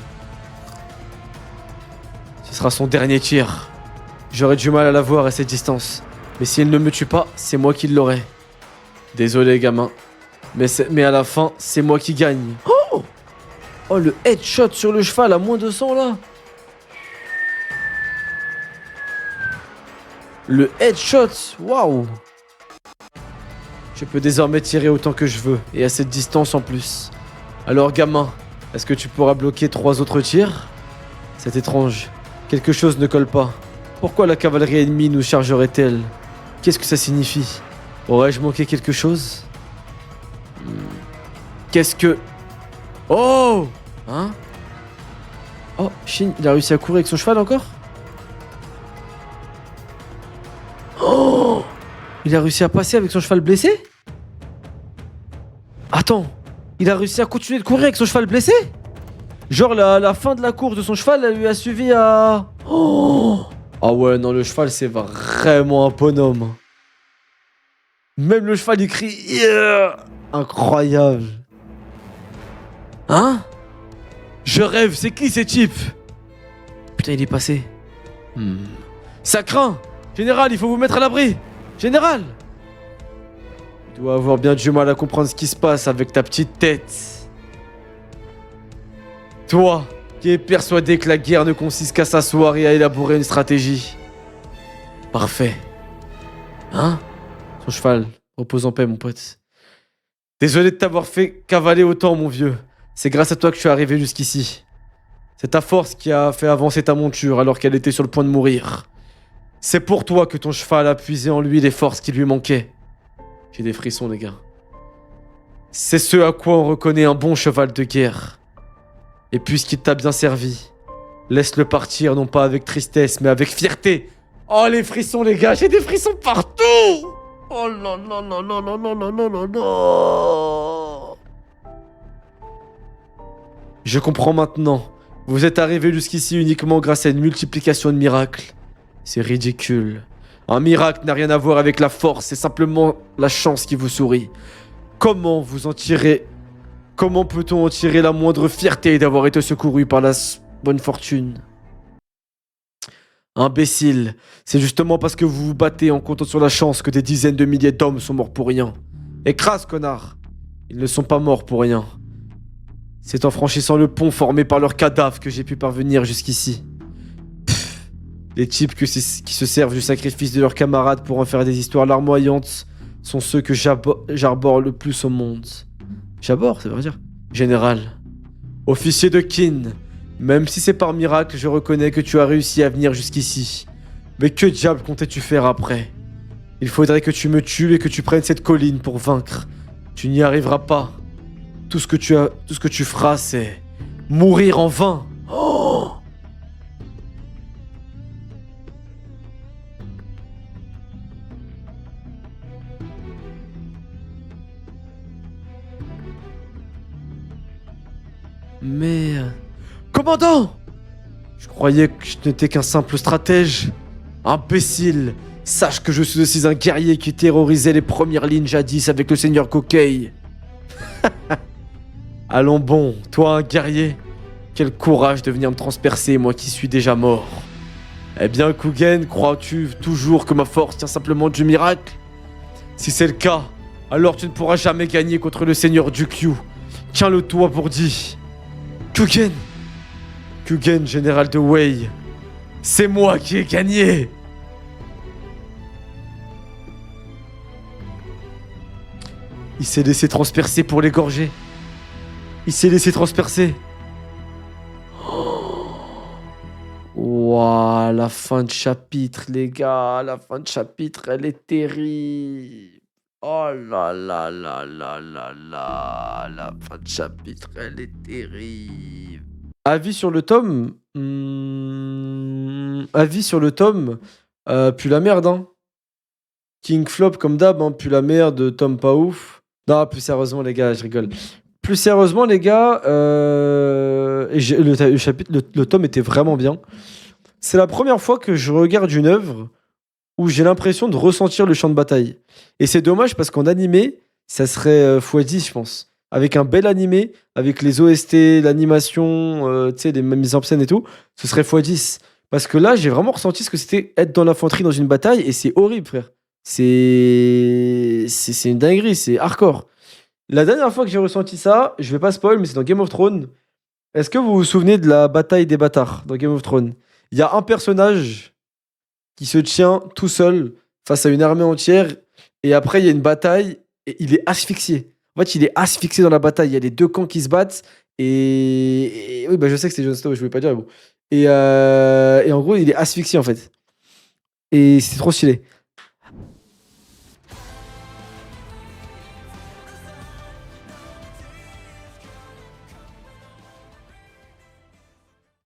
Ce sera son dernier tir. J'aurais du mal à la voir à cette distance. Mais si elle ne me tue pas, c'est moi qui l'aurai. Désolé, gamin. Mais à la fin, c'est moi qui gagne. Oh! Oh, le headshot sur le cheval à moins de 100 là. Le headshot, waouh! Je peux désormais tirer autant que je veux, et à cette distance en plus. Alors gamin, est-ce que tu pourras bloquer 3 autres tirs? C'est étrange, quelque chose ne colle pas. Pourquoi la cavalerie ennemie nous chargerait-elle? Qu'est-ce que ça signifie? Aurais-je manqué quelque chose? Qu'est-ce que... Oh! Hein? Oh, Shin, il a réussi à courir avec son cheval encore? Oh! Il a réussi à passer avec son cheval blessé? Attends, il a réussi à continuer de courir avec son cheval blessé? Genre la fin de la course de son cheval, elle lui a suivi à... Oh! Ah ouais, non, le cheval, c'est vraiment un bonhomme. Même le cheval, il crie... Yeah! Incroyable. Hein? Je rêve, c'est qui ces types? Putain, il est passé. Ça craint! Général, il faut vous mettre à l'abri! Général! Tu dois avoir bien du mal à comprendre ce qui se passe avec ta petite tête. Toi, qui es persuadé que la guerre ne consiste qu'à s'asseoir et à élaborer une stratégie. Parfait. Hein? Son cheval, repose en paix, mon pote. Désolé de t'avoir fait cavaler autant, mon vieux. C'est grâce à toi que je suis arrivé jusqu'ici. C'est ta force qui a fait avancer ta monture alors qu'elle était sur le point de mourir. C'est pour toi que ton cheval a puisé en lui les forces qui lui manquaient. J'ai des frissons, les gars. C'est ce à quoi on reconnaît un bon cheval de guerre. Et puisqu'il t'a bien servi, laisse-le partir non pas avec tristesse, mais avec fierté. Oh, les frissons, les gars, j'ai des frissons partout! Oh là là là là là là là là là là. Je comprends maintenant. Vous êtes arrivé jusqu'ici uniquement grâce à une multiplication de miracles. C'est ridicule. Un miracle n'a rien à voir avec la force, c'est simplement la chance qui vous sourit. Comment vous en tirez... Comment peut-on en tirer la moindre fierté d'avoir été secouru par la bonne fortune? Imbécile, c'est justement parce que vous vous battez en comptant sur la chance que des dizaines de milliers d'hommes sont morts pour rien. Écrase, connard! Ils ne sont pas morts pour rien. C'est en franchissant le pont formé par leurs cadavres que j'ai pu parvenir jusqu'ici. Les types qui se servent du sacrifice de leurs camarades pour en faire des histoires larmoyantes sont ceux que j'arbore le plus au monde. J'arbore, ça veut dire? Général. Officier de Kin, même si c'est par miracle, je reconnais que tu as réussi à venir jusqu'ici. Mais que diable comptais-tu faire après? Il faudrait que tu me tues et que tu prennes cette colline pour vaincre. Tu n'y arriveras pas. Tout ce que tu feras, c'est mourir en vain. Oh! Mais... Commandant! Je croyais que je n'étais qu'un simple stratège. Imbécile! Sache que je suis aussi un guerrier qui terrorisait les premières lignes jadis avec le seigneur Kokei. Allons bon, toi un guerrier. Quel courage de venir me transpercer, moi qui suis déjà mort. Eh bien, Kugen, crois-tu toujours que ma force tient simplement du miracle? Si c'est le cas, alors tu ne pourras jamais gagner contre le seigneur Jukyu. Tiens-le toi pour dit. Kugen! Kugen, général de Wei. C'est moi qui ai gagné! Il s'est laissé transpercer pour l'égorger. Il s'est laissé transpercer. Ouah, la fin de chapitre, les gars. La fin de chapitre, elle est terrible. Oh là là là là là là. La fin de chapitre, elle est terrible. Avis sur le tome. Avis sur le tome. Puis la merde, hein. King Flop, comme d'hab, hein. Puis la merde, tome pas ouf. Non, plus sérieusement, les gars, je rigole. Plus sérieusement, les gars, le chapitre, le tome était vraiment bien. C'est la première fois que je regarde une œuvre où j'ai l'impression de ressentir le champ de bataille. Et c'est dommage parce qu'en animé, ça serait x10, je pense. Avec un bel animé, avec les OST, l'animation, tu sais, les mises en scène et tout, ce serait x10. Parce que là, j'ai vraiment ressenti ce que c'était être dans l'infanterie dans une bataille et c'est horrible, frère. C'est une dinguerie, c'est hardcore. La dernière fois que j'ai ressenti ça, je vais pas spoil, mais c'est dans Game of Thrones. Est-ce que vous vous souvenez de la bataille des bâtards dans Game of Thrones? Il y a un personnage qui se tient tout seul face à une armée entière, et après il y a une bataille, et il est asphyxié. En fait, il est asphyxié dans la bataille. Il y a les deux camps qui se battent, et oui, bah je sais que c'est Jon Snow, je voulais pas dire, mais bon. Et en gros, il est asphyxié en fait. Et c'est trop stylé.